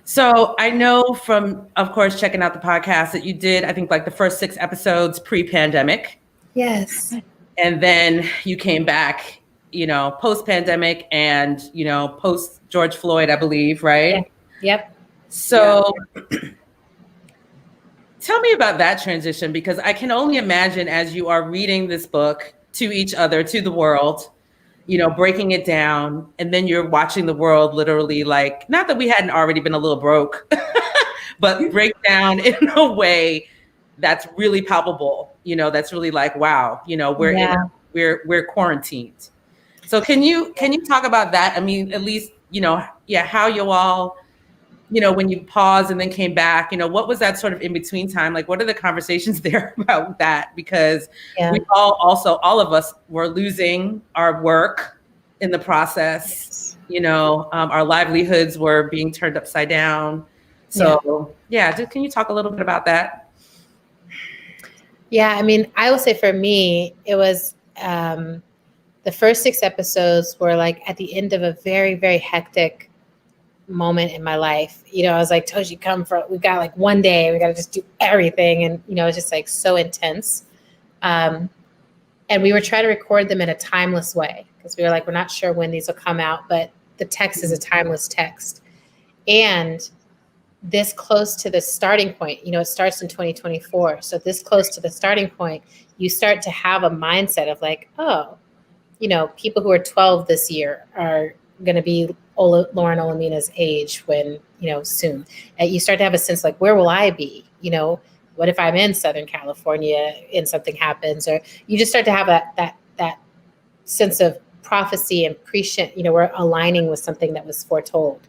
So I know from, of course, checking out the podcast that you did, I think like the first 6 episodes pre-pandemic. Yes. And then you came back, you know, post-pandemic and, you know, post George Floyd, I believe, right? Yeah. Yep. So tell me about that transition, because I can only imagine as you are reading this book to each other, to the world, you know, breaking it down, and then you're watching the world literally like, not that we hadn't already been a little broke, but break down in a way that's really palpable, you know, that's really like, wow, you know, we're quarantined. So can you talk about that? I mean, at least, you know, how you all, you know, when you paused and then came back, you know, what was that sort of in between time? Like, what are the conversations there about that? Because we all of us were losing our work in the process, you know, our livelihoods were being turned upside down. So can you talk a little bit about that? Yeah, I mean, I will say for me, it was the first 6 episodes were like at the end of a very, very hectic moment in my life. You know, I was like, Toshi, we've got like one day, we got to just do everything. And, you know, it's just like so intense. And we were trying to record them in a timeless way because we were like, we're not sure when these will come out, but the text is a timeless text. And this close to the starting point, you know, it starts in 2024. So this close to the starting point, you start to have a mindset of like, oh, you know, people who are 12 this year are going to be Lauren Olamina's age when, you know, soon. And you start to have a sense like, where will I be? You know, what if I'm in Southern California and something happens? Or you just start to have that sense of prophecy and prescient, we're aligning with something that was foretold.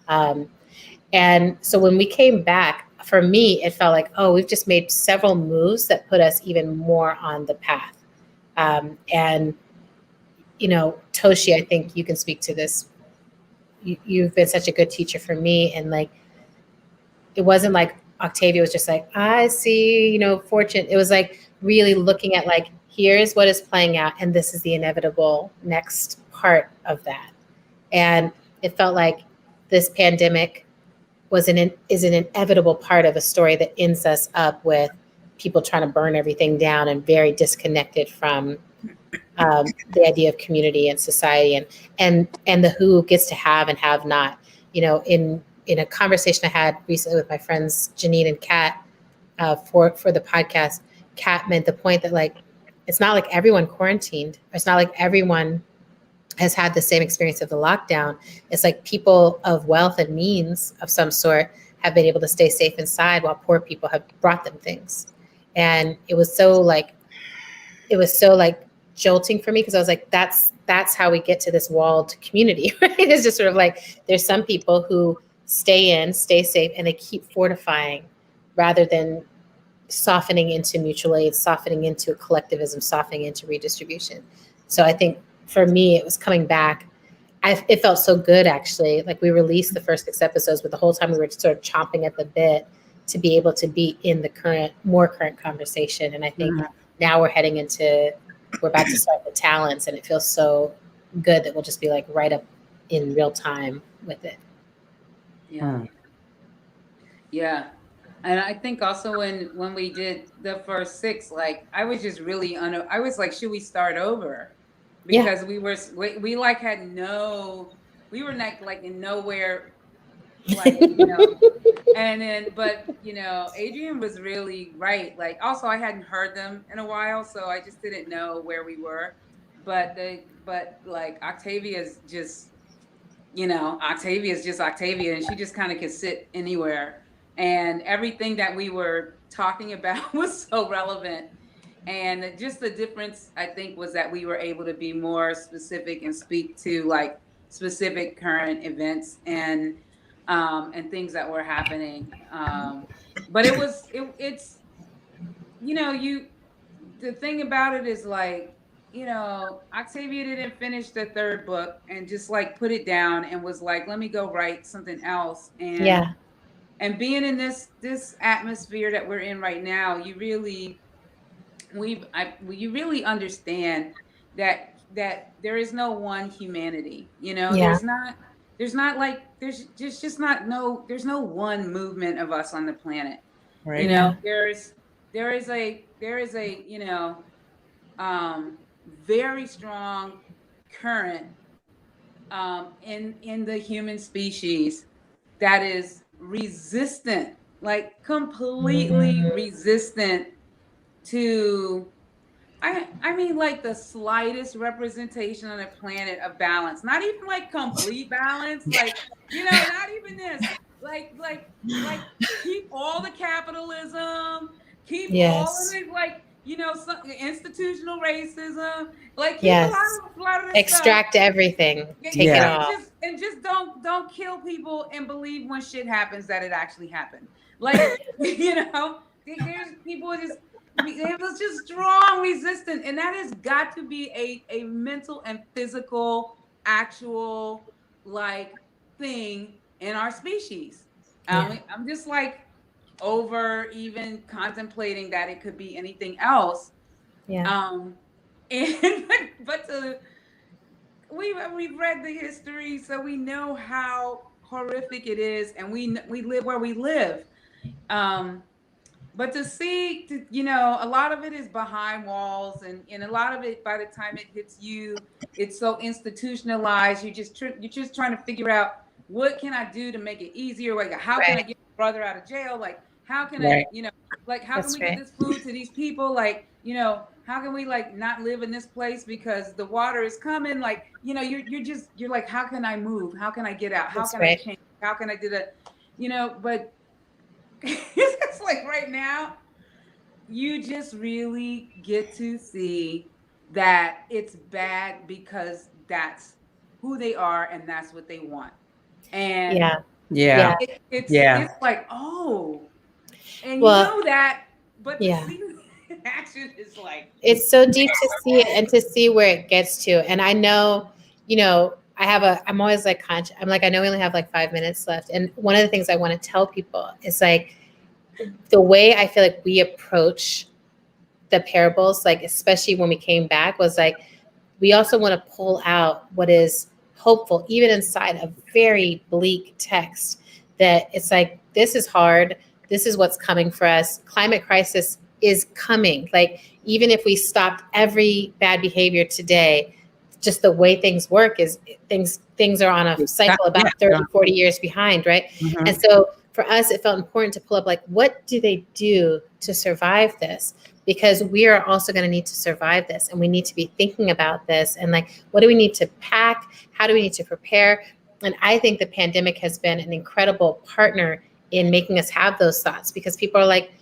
And so when we came back, for me, it felt like, oh, we've just made several moves that put us even more on the path. And, Toshi, I think you can speak to this. You've been such a good teacher for me. And like, it wasn't like Octavia was just like, I see, fortune. It was like really looking at like, here's what is playing out. And this is the inevitable next part of that. And it felt like this pandemic is an inevitable part of a story that ends us up with people trying to burn everything down and very disconnected from the idea of community and society and the who gets to have and have not. In a conversation I had recently with my friends Janine and Kat for the podcast, Kat made the point that like it's not like everyone quarantined. It's not like everyone has had the same experience of the lockdown. It's like people of wealth and means of some sort have been able to stay safe inside while poor people have brought them things. And it was so like jolting for me because I was like, that's how we get to this walled community, right? It's just sort of like there's some people who stay safe, and they keep fortifying rather than softening into mutual aid, softening into collectivism, softening into redistribution. So I think for me, it was coming back. It felt so good, actually. Like we released the first 6 episodes, but the whole time we were sort of chomping at the bit to be able to be in the more current conversation. And I think now we're about to start the talents, and it feels so good that we'll just be like right up in real time with it. Yeah. Yeah. And I think also when we did the first 6, like I was just really I was like, should we start over? Because we like had we were like in nowhere, like, and then, but, Adrienne was really right. Like, also I hadn't heard them in a while, so I just didn't know where we were. But like Octavia's just, Octavia's just Octavia, and she just kind of could sit anywhere. And everything that we were talking about was so relevant. And just the difference, I think, was that we were able to be more specific and speak to like specific current events and things that were happening. But it's the thing about it is like, Octavia didn't finish the 3rd book and just like put it down and was like, let me go write something else. And being in this atmosphere that we're in right now, you really understand that there is no one humanity. There's no one movement of us on the planet. Right. There is a very strong current in the human species that is resistant, like completely resistant to I mean like the slightest representation on the planet of balance. Not even like complete balance, like not even this. Like keep all the capitalism, keep all of it, like some institutional racism, like keep a lot of this extract stuff. Everything, take it all, just don't kill people and believe when shit happens that it actually happened. Like there's people it was just strong resistance, and that has got to be a mental and physical actual like thing in our species. I'm just like over even contemplating that it could be anything else. We've read the history, so we know how horrific it is, and we live where we live. But to see, a lot of it is behind walls, and a lot of it, by the time it hits you, it's so institutionalized. You're just trying to figure out, what can I do to make it easier? Like, how can I get my brother out of jail? Like, how can I, like, how can we get this food to these people? Like, how can we like not live in this place because the water is coming? Like, you're like, how can I move? How can I get out? How can I change? How can I do that? But it's like right now, you just really get to see that it's bad because that's who they are and that's what they want. And yeah. It's like, oh, and Well, you know that, but yeah. to see in action is like, it's so deep to see it and to see where it gets to. And I know, I'm always like conscious. I'm like, I know we only have like 5 minutes left. And one of the things I want to tell people is like the way I feel like we approach the parables, like especially when we came back, was like, we also want to pull out what is hopeful, even inside a very bleak text, that it's like, this is hard. This is what's coming for us. Climate crisis is coming. Like, even if we stopped every bad behavior today, just the way things work is things are on a cycle about 30, 40 years behind, right? Mm-hmm. And so for us, it felt important to pull up, like, what do they do to survive this? Because we are also going to need to survive this, and we need to be thinking about this. And like, what do we need to pack? How do we need to prepare? And I think the pandemic has been an incredible partner in making us have those thoughts, because people are like,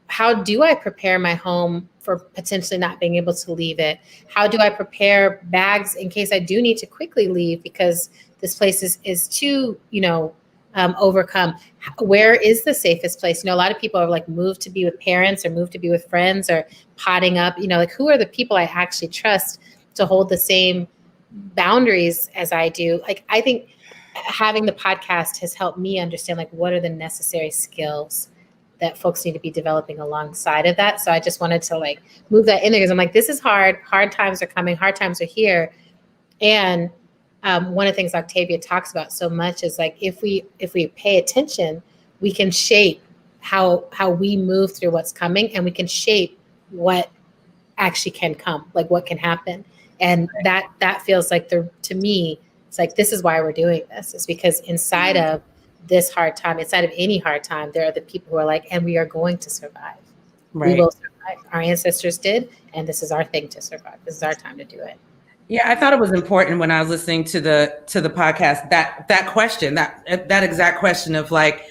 how do I prepare my home for potentially not being able to leave it? How do I prepare bags in case I do need to quickly leave because this place is too, overcome? Where is the safest place? A lot of people are like, moved to be with parents or moved to be with friends or potting up, like, who are the people I actually trust to hold the same boundaries as I do? Like, I think having the podcast has helped me understand, like, what are the necessary skills that folks need to be developing alongside of that. So I just wanted to like move that in there, because I'm like, this is hard. Hard times are coming. Hard times are here. And one of the things Octavia talks about so much is like, if we pay attention, we can shape how we move through what's coming, and we can shape what actually can come, like what can happen. And that feels like to me, it's like, this is why we're doing this. It's because inside of this hard time, inside of any hard time, there are the people who are like, and we are going to survive. Right. We will survive. Our ancestors did, and this is our thing to survive. This is our time to do it. Yeah, I thought it was important when I was listening to the podcast, that question, that exact question of like,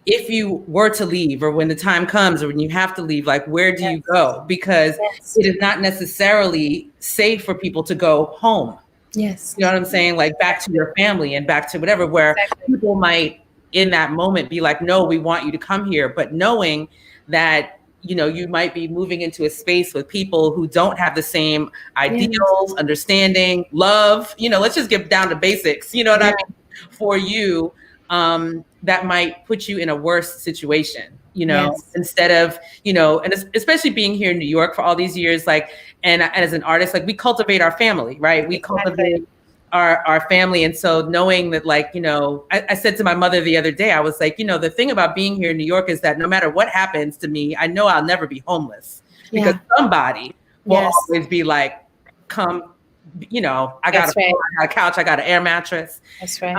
if you were to leave, or when the time comes, or when you have to leave, like, where do you go? Because it is not necessarily safe for people to go home. Yes. You know what I'm saying? Like, back to your family and back to whatever, where people might in that moment be like, no, we want you to come here. But knowing that, you might be moving into a space with people who don't have the same ideals, understanding, love, let's just get down to basics, you know what I mean? For you, that might put you in a worse situation, instead of, and especially being here in New York for all these years, like, and as an artist, like, we cultivate our family, right? We cultivate our family. And so knowing that, like, I said to my mother the other day, I was like, the thing about being here in New York is that no matter what happens to me, I know I'll never be homeless, because somebody will always be like, come, I got a couch, I got an air mattress. That's right.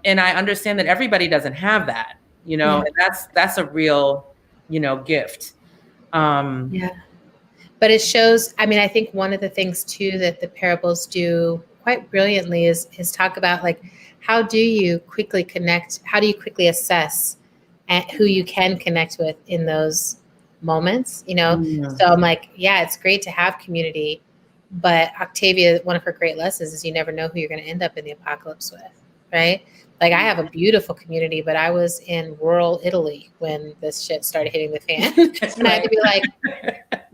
And I understand that everybody doesn't have that, and that's a real, gift. But it shows, I think one of the things too that the parables do quite brilliantly is talk about, like, how do you quickly connect? How do you quickly assess who you can connect with in those moments? So I'm like, yeah, it's great to have community, but Octavia, one of her great lessons is you never know who you're going to end up in the apocalypse with, right? Like, I have a beautiful community, but I was in rural Italy when this shit started hitting the fan. And I had to be like,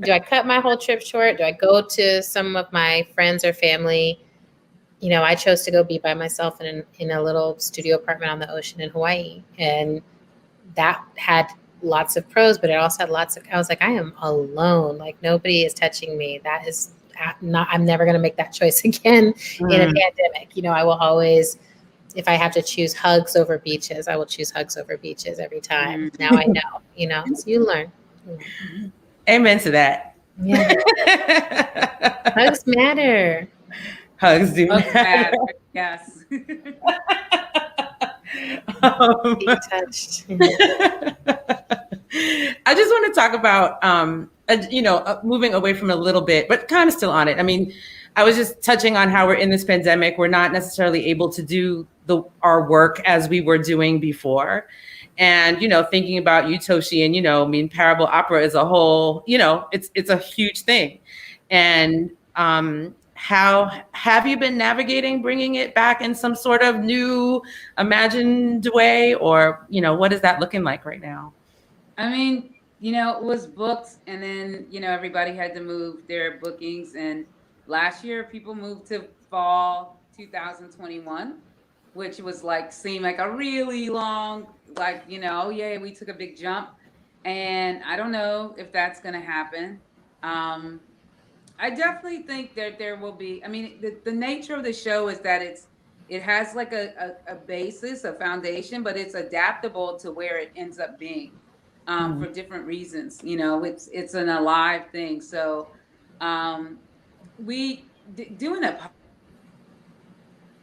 do I cut my whole trip short? Do I go to some of my friends or family? I chose to go be by myself in a little studio apartment on the ocean in Hawaii. And that had lots of pros, but it also had I was like, I am alone. Like, nobody is touching me. That is I'm never going to make that choice again in a pandemic. I will always, if I have to choose hugs over beaches, I will choose hugs over beaches every time. Now I know, so you learn. Amen to that. Yeah. Hugs matter. Hugs do matter. Yes. Be touched. I just want to talk about, moving away from a little bit, but kind of still on it. I was just touching on how we're in this pandemic. We're not necessarily able to do our work as we were doing before. And, thinking about you, Toshi, and, parable opera is a whole, it's a huge thing. And how have you been navigating bringing it back in some sort of new imagined way, or, you know, what is that looking like right now? I mean, you know, it was booked, and then, you know, everybody had to move their bookings. And last year, people moved to fall 2021, which was like, seemed like a really long, like, you know, oh yeah, we took a big jump. And I don't know if that's going to happen. I definitely think that there will be, I mean, the nature of the show is that it has like a basis, a foundation, but it's adaptable to where it ends up being. For different reasons, you know, it's an alive thing. So doing a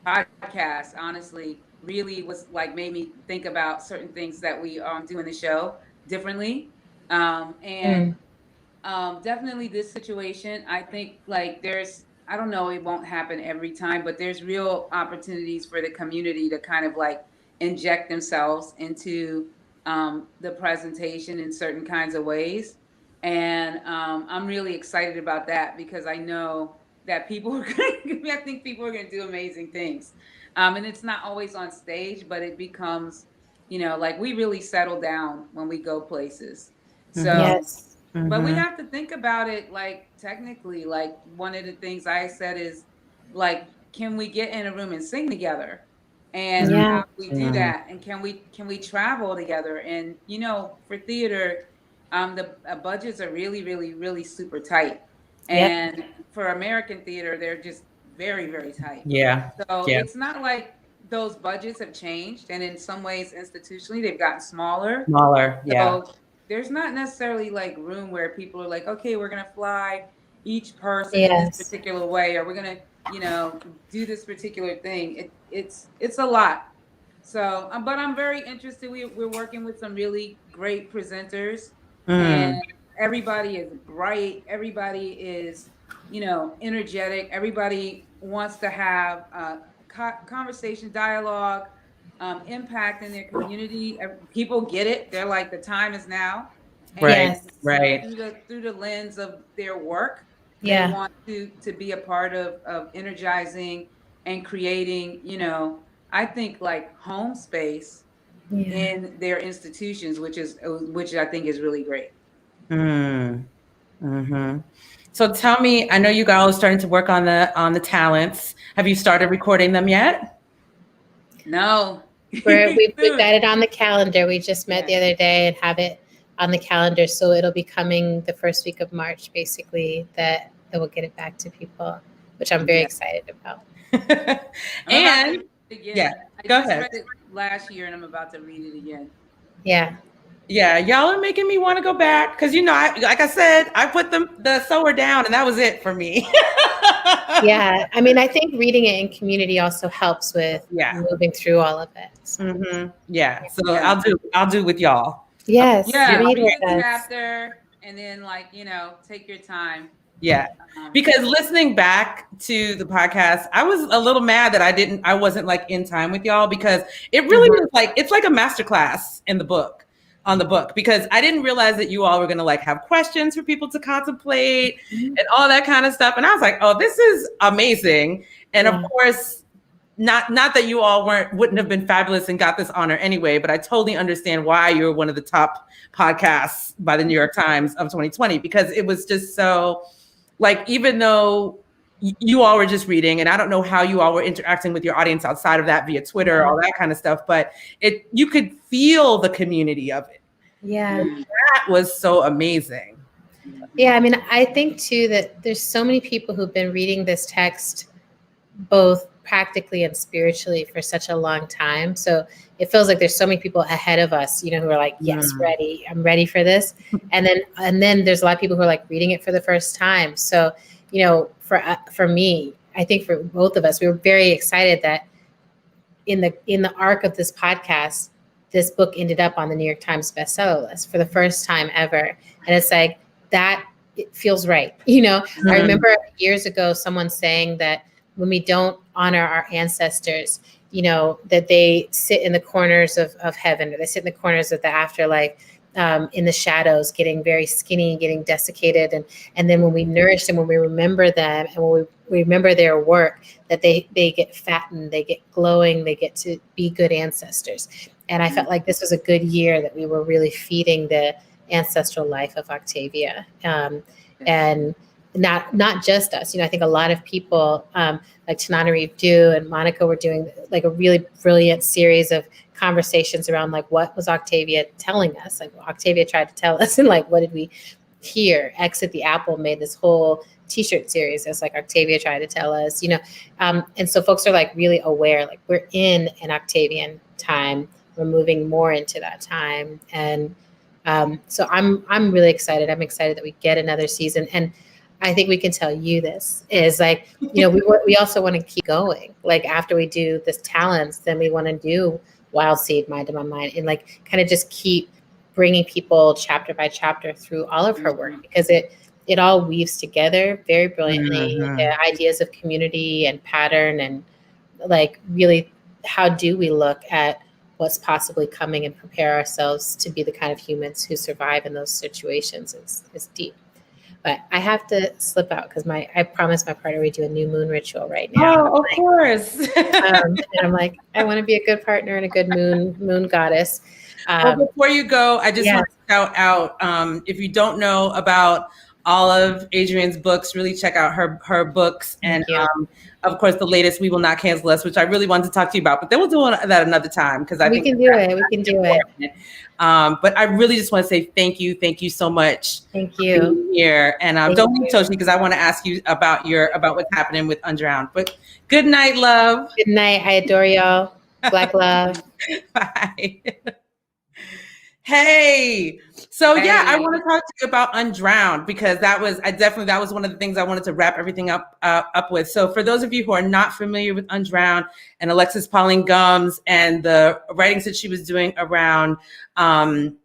podcast, honestly, really was like, made me think about certain things that we do in the show differently. Definitely this situation, I think, like, I don't know, it won't happen every time, but there's real opportunities for the community to kind of like inject themselves into the presentation in certain kinds of ways. And I'm really excited about that, because I know that I think people are going to do amazing things. And it's not always on stage, but it becomes, you know, like, we really settle down when we go places. So, Yes. But we have to think about it, like, technically, like, one of the things I said is, like, can we get in a room and sing together? And how do we do that? And can we travel together? And, you know, for theater, the budgets are really, really, really super tight. And for American theater, they're just very, very tight. So it's not like those budgets have changed. And in some ways, institutionally, they've gotten smaller. So there's not necessarily like room where people are like, okay, we're going to fly each person in this particular way, or we're going to, you know, do this particular thing. It's a lot. So, but I'm very interested. We're working with some really great presenters, and everybody is bright. Everybody is, you know, energetic. Everybody wants to have conversation, dialogue, impact in their community. People get it. They're like, the time is now. And through the lens of their work, they want to be a part of energizing and creating, you know, I think, like, home space in their institutions, which I think is really great. So tell me, I know you guys are starting to work on the talents. Have you started recording them yet? No. We've got it on the calendar. We just met the other day and have it on the calendar. So it'll be coming the first week of March, basically, that we'll get it back to people, which I'm very excited about. And go ahead. Read it last year, and I'm about to read it again. Yeah, y'all are making me want to go back, because, you know, like I said, I put the Sower down, and that was it for me. I mean, I think reading it in community also helps with moving through all of it. So. I'll do with y'all. Yes. Read a chapter, and then, like, you know, take your time. Because listening back to the podcast, I was a little mad that I wasn't like in time with y'all, because it really was like, it's like a masterclass on the book, because I didn't realize that you all were going to like have questions for people to contemplate and all that kind of stuff. And I was like, oh, this is amazing. And of course, not that you all wouldn't have been fabulous and got this honor anyway, but I totally understand why you're one of the top podcasts by the New York Times of 2020, because it was just so, like, even though you all were just reading, and I don't know how you all were interacting with your audience outside of that via Twitter, all that kind of stuff, but you could feel the community of it. And that was so amazing. I mean, I think too that there's so many people who've been reading this text both practically and spiritually for such a long time. So it feels like there's so many people ahead of us, you know, who are like, yes, ready. I'm ready for this. And then there's a lot of people who are like reading it for the first time. So, you know, for me, I think for both of us, we were very excited that in the arc of this podcast, this book ended up on the New York Times bestseller list for the first time ever. And it's like, that, it feels right. You know, I remember years ago, someone saying that when we don't honor our ancestors, you know, that they sit in the corners of heaven, or they sit in the corners of the afterlife, in the shadows, getting very skinny, getting desiccated. And then when we nourish them, when we remember them, and when we remember their work, that they get fattened, they get glowing, they get to be good ancestors. And I felt like this was a good year that we were really feeding the ancestral life of Octavia. And not just us. I think a lot of people like Tanana Reeve and Monica were doing like a really brilliant series of conversations around like, what was Octavia telling us? Like Octavia tried to tell us, and like, what did we hear? Exit the Apple made this whole t-shirt series. It's like Octavia tried to tell us, and so folks are like really aware, like we're in an Octavian time, we're moving more into that time. And so I'm really excited. I'm excited that we get another season. And I think we can tell you this is like, we also want to keep going. Like after we do this talents, then we want to do Wild Seed, Mind in My Mind, and like kind of just keep bringing people chapter by chapter through all of her work, because it all weaves together very brilliantly. The ideas of community and pattern, and like really, how do we look at what's possibly coming and prepare ourselves to be the kind of humans who survive in those situations is deep. But I have to slip out because I promised my partner we'd do a new moon ritual right now. Oh, of course. And I'm like, I want to be a good partner and a good moon goddess. Well, before you go, I just want to shout out, if you don't know about all of Adrienne's books, really check out her books. And of course, the latest, We Will Not Cancel Us, which I really wanted to talk to you about, but then we'll do that another time, because I think we can do it. But I really just want to say thank you so much. Thank you. For being here, and don't leave, Toshi, because I want to ask you about what's happening with Undrowned. But good night, love. Good night. I adore y'all. Black love. Bye. Hey, so yeah, I want to talk to you about Undrowned, because that was one of the things I wanted to wrap everything up with. So for those of you who are not familiar with Undrowned and Alexis Pauline Gumbs and the writings that she was doing around marine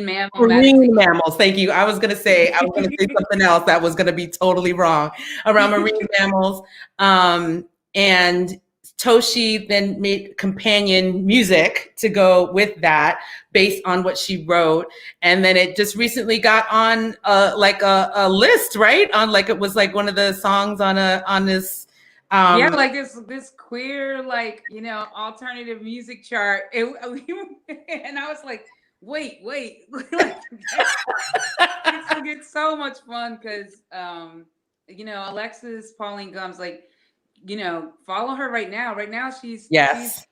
mammals. Thank you. I was gonna say something else that was gonna be totally wrong, around marine mammals. And Toshi then made companion music to go with that based on what she wrote. And then it just recently got on like a list, right? On like, it was like one of the songs on this. Like this queer, like, alternative music chart. And I was like, wait. It's so much fun because, Alexis Pauline Gumbs, like, follow her right now. Right now, she's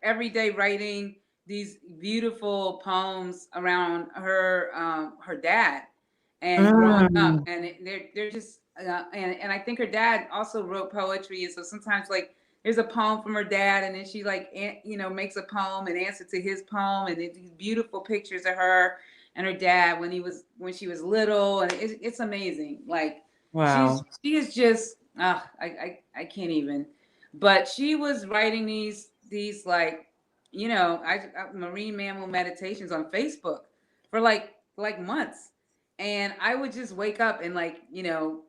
every day writing these beautiful poems around her dad and growing up, and they're just and I think her dad also wrote poetry, and so sometimes like there's a poem from her dad, and then she like makes a poem and answer to his poem, and these beautiful pictures of her and her dad when she was little, and it's amazing. Like, wow, she is just I can't even. But she was writing these like, marine mammal meditations on Facebook for like months. And I would just wake up and like,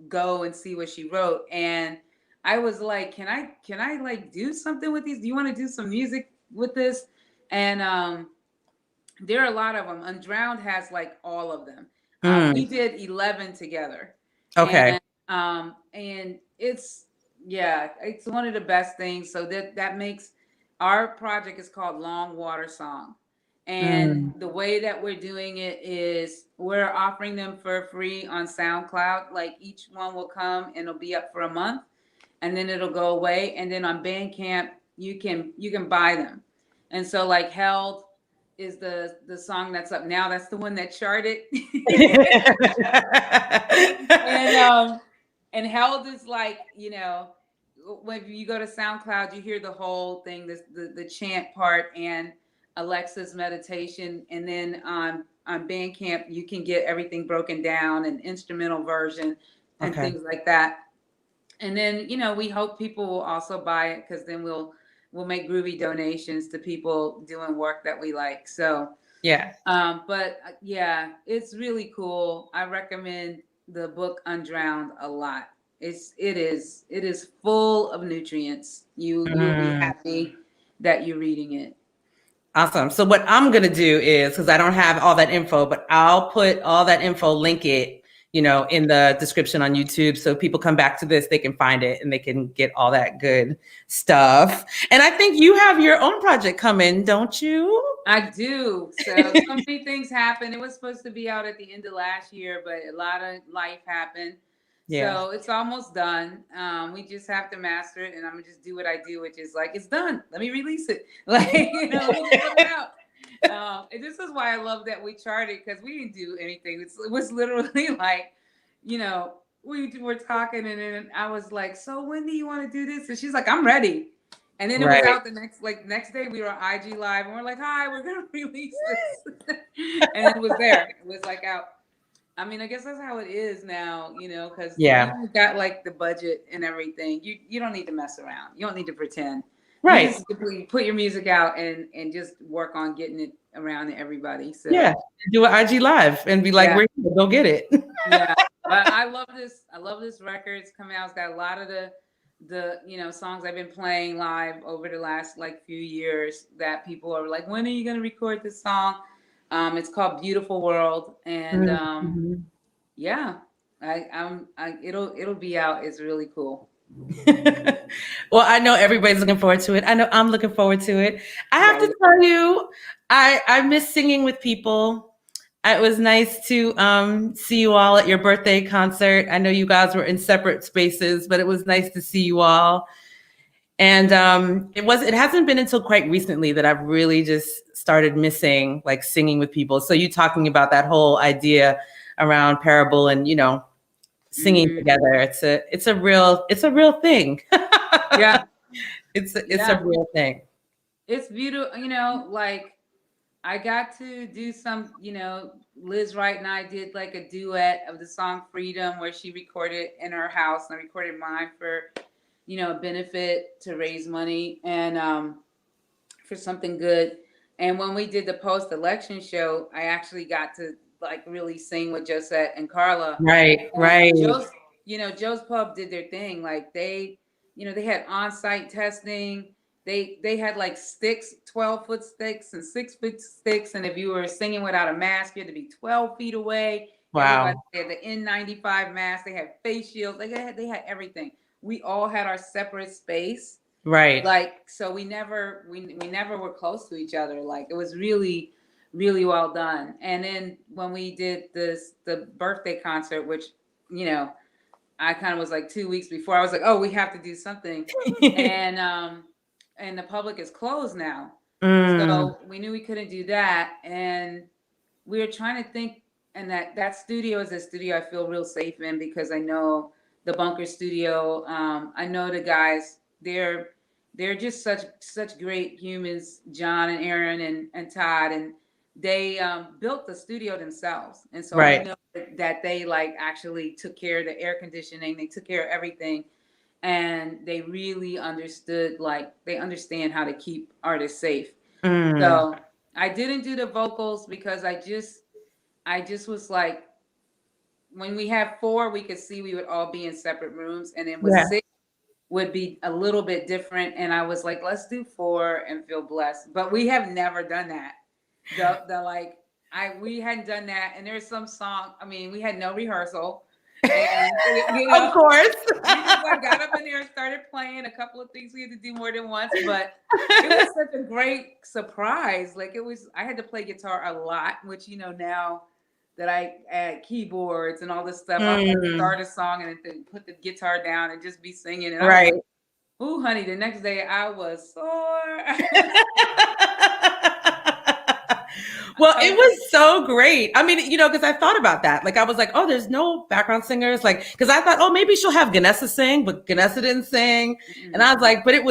go and see what she wrote. And I was like, can I like do something with these? Do you want to do some music with this? And there are a lot of them. Undrowned has like all of them. We did 11 together. Okay. And it's one of the best things. So that makes our project is called Long Water Song. And the way that we're doing it is we're offering them for free on SoundCloud. Like each one will come and it'll be up for a month, and then it'll go away. And then on Bandcamp, you can buy them. And so like Held is the song that's up now. That's the one that charted. And Held is like, when you go to SoundCloud, you hear the whole thing, the chant part and Alexa's meditation. And then on Bandcamp, you can get everything broken down, an instrumental version and things like that. And then, we hope people will also buy it, because then we'll make groovy donations to people doing work that we like. So, it's really cool. I recommend the book Undrowned a lot. It is full of nutrients. You'll be happy that you're reading it. Awesome. So what I'm going to do is, because I don't have all that info, but I'll put all that info, link it, you know, in the description on YouTube. So people come back to this, they can find it and they can get all that good stuff. And I think you have your own project coming, don't you? I do. So many things happened. It was supposed to be out at the end of last year, but a lot of life happened. Yeah. So it's almost done. We just have to master it, and I'm gonna just do what I do, which is like, it's done. Let me release it. Like, you know, let me put it out. And this is why I love that we charted, because we didn't do anything. It was literally like, you know, we were talking, and then I was like, so when do you want to do this? And she's like, I'm ready. And then it was out the next day. We were on IG Live, and we're like, hi, we're gonna release this. And it was there. It was like out. I mean, I guess that's how it is now, you know, because you've got like the budget and everything. You don't need to mess around. You don't need to pretend. Right. You just simply put your music out and just work on getting it around to everybody. So do an IG Live and be like, we're here, go get it. Yeah. But I love this. I love this record. It's coming out. It's got a lot of the you know, songs I've been playing live over the last like few years that people are like, when are you going to record this song? It's called Beautiful World, and it'll be out. It's really cool. Well, I know everybody's looking forward to it. I know I'm looking forward to it. I have to tell you, I miss singing with people. It was nice to see you all at your birthday concert. I know you guys were in separate spaces, but it was nice to see you all. And it hasn't been until quite recently that I've really just started missing like singing with people. So you talking about that whole idea around parable and, you know, singing together. It's a real thing. Yeah. It's a real thing. It's beautiful. You know, like I got to do some, you know, Liz Wright and I did like a duet of the song Freedom, where she recorded in her house, and I recorded mine for, you know, a benefit to raise money and for something good. And when we did the post-election show, I actually got to like really sing with Josette and Carla. Right. Joe's Pub did their thing. Like they had on-site testing. They had like sticks, 12-foot sticks and 6-foot sticks. And if you were singing without a mask, you had to be 12 feet away. Wow. They had the N95 mask. They had face shields. They had everything. We all had our separate space. Right. Like, so we never were close to each other. Like, it was really, really well done. And then when we did the birthday concert, which, you know, I kind of was like 2 weeks before, I was like, oh, we have to do something. And the public is closed now. So we knew we couldn't do that. And we were trying to think, and that studio is a studio I feel real safe in, because I know the Bunker Studio. I know the guys, they're just such great humans, John and Aaron and Todd, and they built the studio themselves. And so I know that they like actually took care of the air conditioning, they took care of everything, and they really understood, like they understand how to keep artists safe. So I didn't do the vocals because I just was like, when we have 4, we could see we would all be in separate rooms, and then with 6 would be a little bit different. And I was like, let's do 4 and feel blessed. But we have never done that. We hadn't done that. And there's some song, I mean, we had no rehearsal. And, you know, of course. We just like got up in there and started playing a couple of things we had to do more than once, but it was such a great surprise. Like I had to play guitar a lot, which, you know, now that I add keyboards and all this stuff, I would start a song and then put the guitar down and just be singing. And I was like, ooh, honey, the next day I was sore. Well, it was so great. I mean, you know, because I thought about that. Like, I was like, oh, there's no background singers. Like, because I thought, oh, maybe she'll have Ganessa sing, but Ganessa didn't sing. And I was like, but it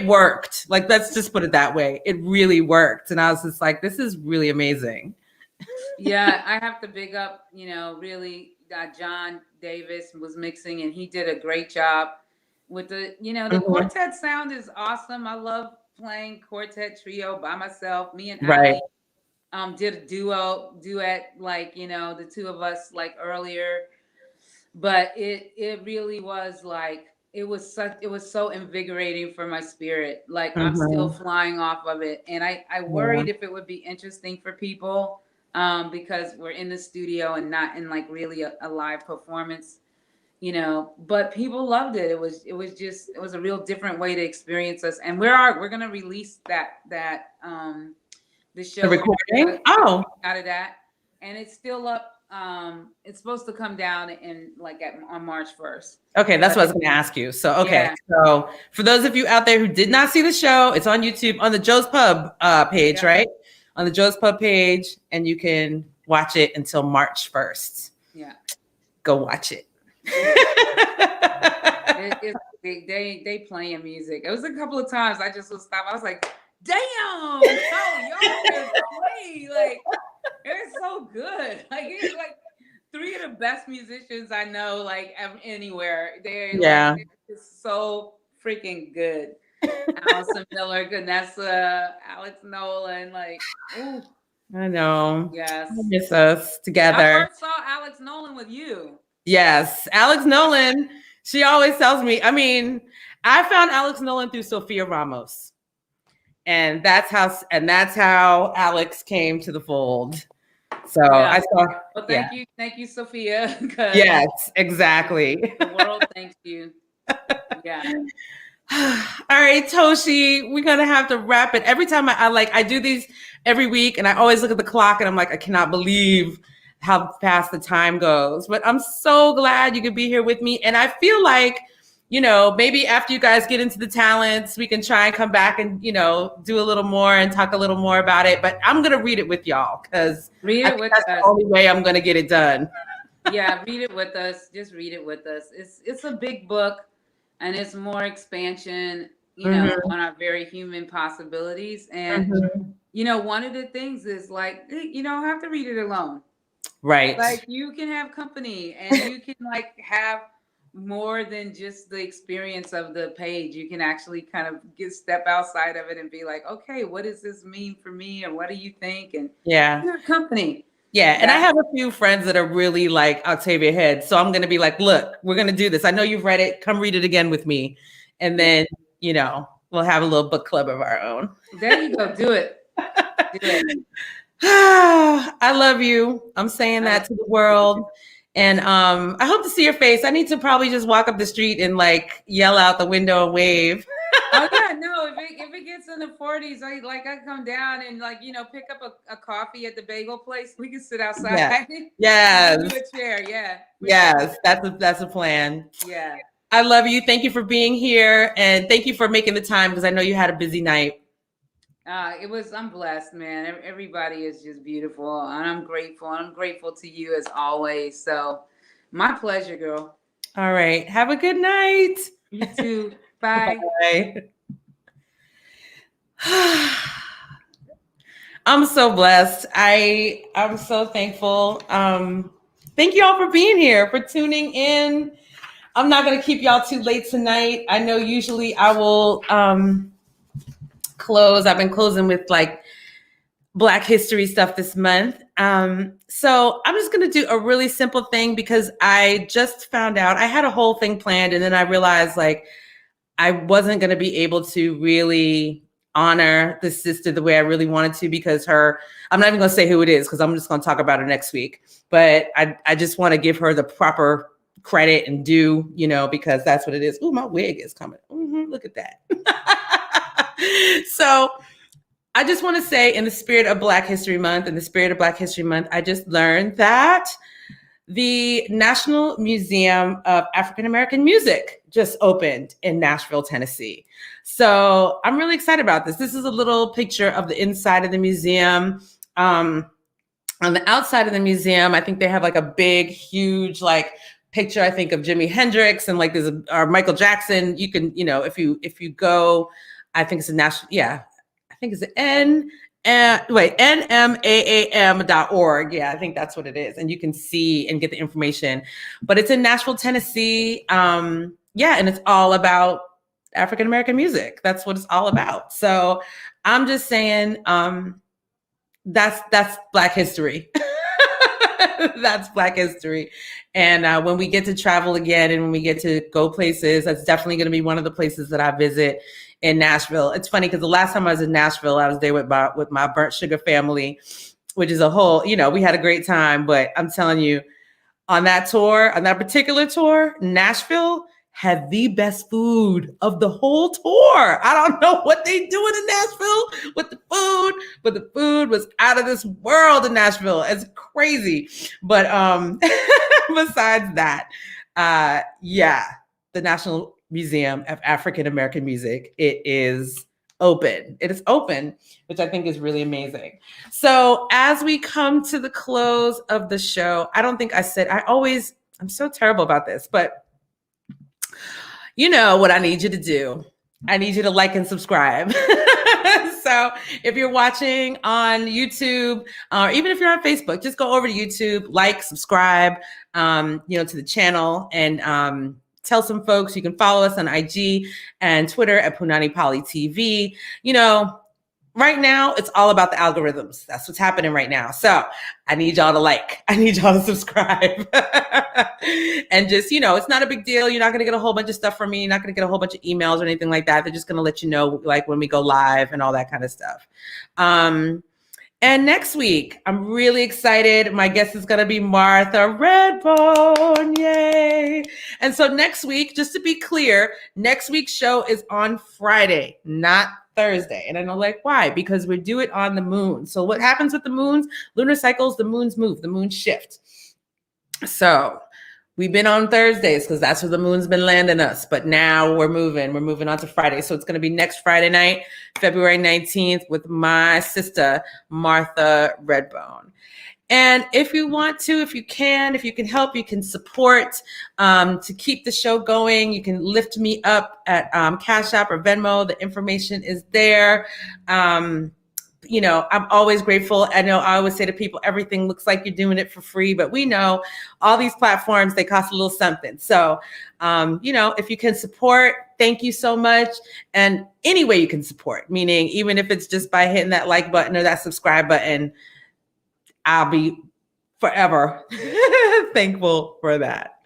worked. Like, let's just put it that way. It really worked. And I was just like, this is really amazing. Yeah, I have to big up, you know, really, John Davis was mixing, and he did a great job with the, you know, the quartet sound is awesome. I love playing quartet trio by myself. Me and Ali did a duet, like, you know, the two of us like earlier. But it really was like it was so invigorating for my spirit. Like I'm still flying off of it. And I worried if it would be interesting for people because we're in the studio and not in like really a live performance, you know, but people loved it. It was a real different way to experience us. And we're going to release the show. The recording? Oh. Out of that. And it's still up. It's supposed to come down on March 1st. Okay, that's what I was going to ask you. So, okay. Yeah. So for those of you out there who did not see the show, it's on YouTube on the Joe's Pub page, right? On the Joe's Pub page, and you can watch it until March 1st. Yeah. Go watch it. They playing music. It was a couple of times I just would stop. I was like, damn, y'all just play. Like, it's so good. Like, it's like 3 of the best musicians I know, like anywhere. They're just so freaking good. Allison Miller, Ganessa, Alex Nolan, like, ooh. I know. Yes. I miss us together. I first saw Alex Nolan with you. Yes. Alex Nolan. She always tells me, I mean, I found Alex Nolan through Sophia Ramos. And that's how Alex came to the fold. So I saw. Well, thank you, Sophia. Yes, exactly. The world thanks you. Yeah. All right, Toshi, we're gonna have to wrap it. Every time I do these every week, and I always look at the clock, and I'm like, I cannot believe how fast the time goes. But I'm so glad you could be here with me, and I feel like, you know, maybe after you guys get into the talents, we can try and come back and, you know, do a little more and talk a little more about it. But I'm going to read it with y'all because that's the only way I'm going to get it done. Yeah, read it with us. Just read it with us. It's a big book and it's more expansion, you know, on our very human possibilities. And, you know, one of the things is like, you don't have to read it alone. Right. Like you can have company and you can like have more than just the experience of the page. You can actually kind of step outside of it and be like, okay, what does this mean for me? And what do you think? And your company. Yeah. And I have a few friends that are really like Octavia heads. So I'm going to be like, look, we're going to do this. I know you've read it. Come read it again with me. And then, you know, we'll have a little book club of our own. There you go. Do it. Do it. I love you. I'm saying that to the world. And I hope to see your face. I need to probably just walk up the street and like yell out the window and wave. Oh yeah, no. If it gets in the 40s, I come down and like, you know, pick up a coffee at the bagel place. We can sit outside. Yes. Do a chair. Yeah. Yes, that's a plan. Yeah. I love you. Thank you for being here, and thank you for making the time because I know you had a busy night. I'm blessed, man. Everybody is just beautiful, and I'm grateful. And I'm grateful to you as always. So, my pleasure, girl. All right. Have a good night. You too. Bye. Bye. I'm so blessed. I'm so thankful. Thank you all for being here, for tuning in. I'm not going to keep y'all too late tonight. I know usually I will close. I've been closing with like Black History stuff this month. So I'm just going to do a really simple thing because I just found out I had a whole thing planned. And then I realized like I wasn't going to be able to really honor the sister the way I really wanted to because I'm not even going to say who it is because I'm just going to talk about her next week. But I just want to give her the proper credit and due, you know, because that's what it is. Oh, my wig is coming. Look at that. So I just want to say, in the spirit of Black History Month, I just learned that the National Museum of African American Music just opened in Nashville, Tennessee. So I'm really excited about this. This is a little picture of the inside of the museum. On the outside of the museum, I think they have like a big, huge, like picture, I think, of Jimi Hendrix and like or Michael Jackson. You can, you know, if you go, I think it's a national, I think it's nmaam.org. Yeah, I think that's what it is. And you can see and get the information. But it's in Nashville, Tennessee. And it's all about African American music. That's what it's all about. So I'm just saying that's Black history. That's Black history. And when we get to travel again and when we get to go places, that's definitely going to be one of the places that I visit in Nashville. It's funny because the last time I was in Nashville, I was there with my Burnt Sugar family, which is a whole, we had a great time. But I'm telling you, on that particular tour, Nashville had the best food of the whole tour. I don't know what they doing in Nashville with the food, but the food was out of this world in Nashville. It's crazy. But besides that, the National Museum of African American Music, it is open. It is open, which I think is really amazing. So as we come to the close of the show, I don't think I said, I'm so terrible about this, but you know what I need you to do. I need you to like and subscribe. So if you're watching on YouTube, or even if you're on Facebook, just go over to YouTube, like, subscribe, to the channel, and tell some folks. You can follow us on IG and Twitter at Punanny Politixxx. Right now, it's all about the algorithms. That's what's happening right now. So I need y'all to like. I need y'all to subscribe. And just, it's not a big deal. You're not going to get a whole bunch of stuff from me. You're not going to get a whole bunch of emails or anything like that. They're just going to let you know, like, when we go live and all that kind of stuff. And next week, I'm really excited. My guest is going to be Martha Redbone. Yay. And so next week, just to be clear, next week's show is on Friday, not Thursday. And I know, like, why? Because we do it on the moon. So what happens with the moons? Lunar cycles, the moons move, the moons shift. So we've been on Thursdays because that's where the moon's been landing us. But now we're moving on to Friday. So it's going to be next Friday night, February 19th, with my sister, Martha Redbone. And if you want to, if you can help, you can support to keep the show going. You can lift me up at CashApp or Venmo. The information is there. I'm always grateful. I know I always say to people, everything looks like you're doing it for free, but we know all these platforms, they cost a little something. So, if you can support, thank you so much. And any way you can support, meaning even if it's just by hitting that like button or that subscribe button, I'll be forever thankful for that.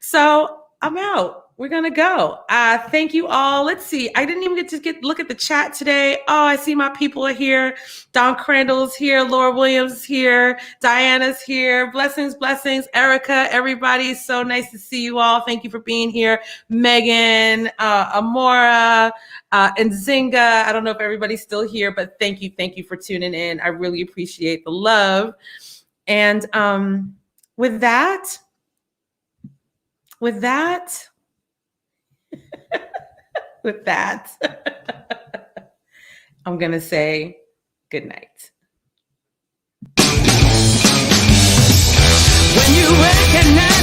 So I'm out. We're going to go. Thank you all. Let's see. I didn't even get to look at the chat today. Oh, I see my people are here. Don Crandall's here. Laura Williams is here. Diana's here. Blessings. Erica, everybody. So nice to see you all. Thank you for being here. Megan, Amora, and Zinga. I don't know if everybody's still here, but thank you for tuning in. I really appreciate the love. And with that, I'm going to say good night. When you recognize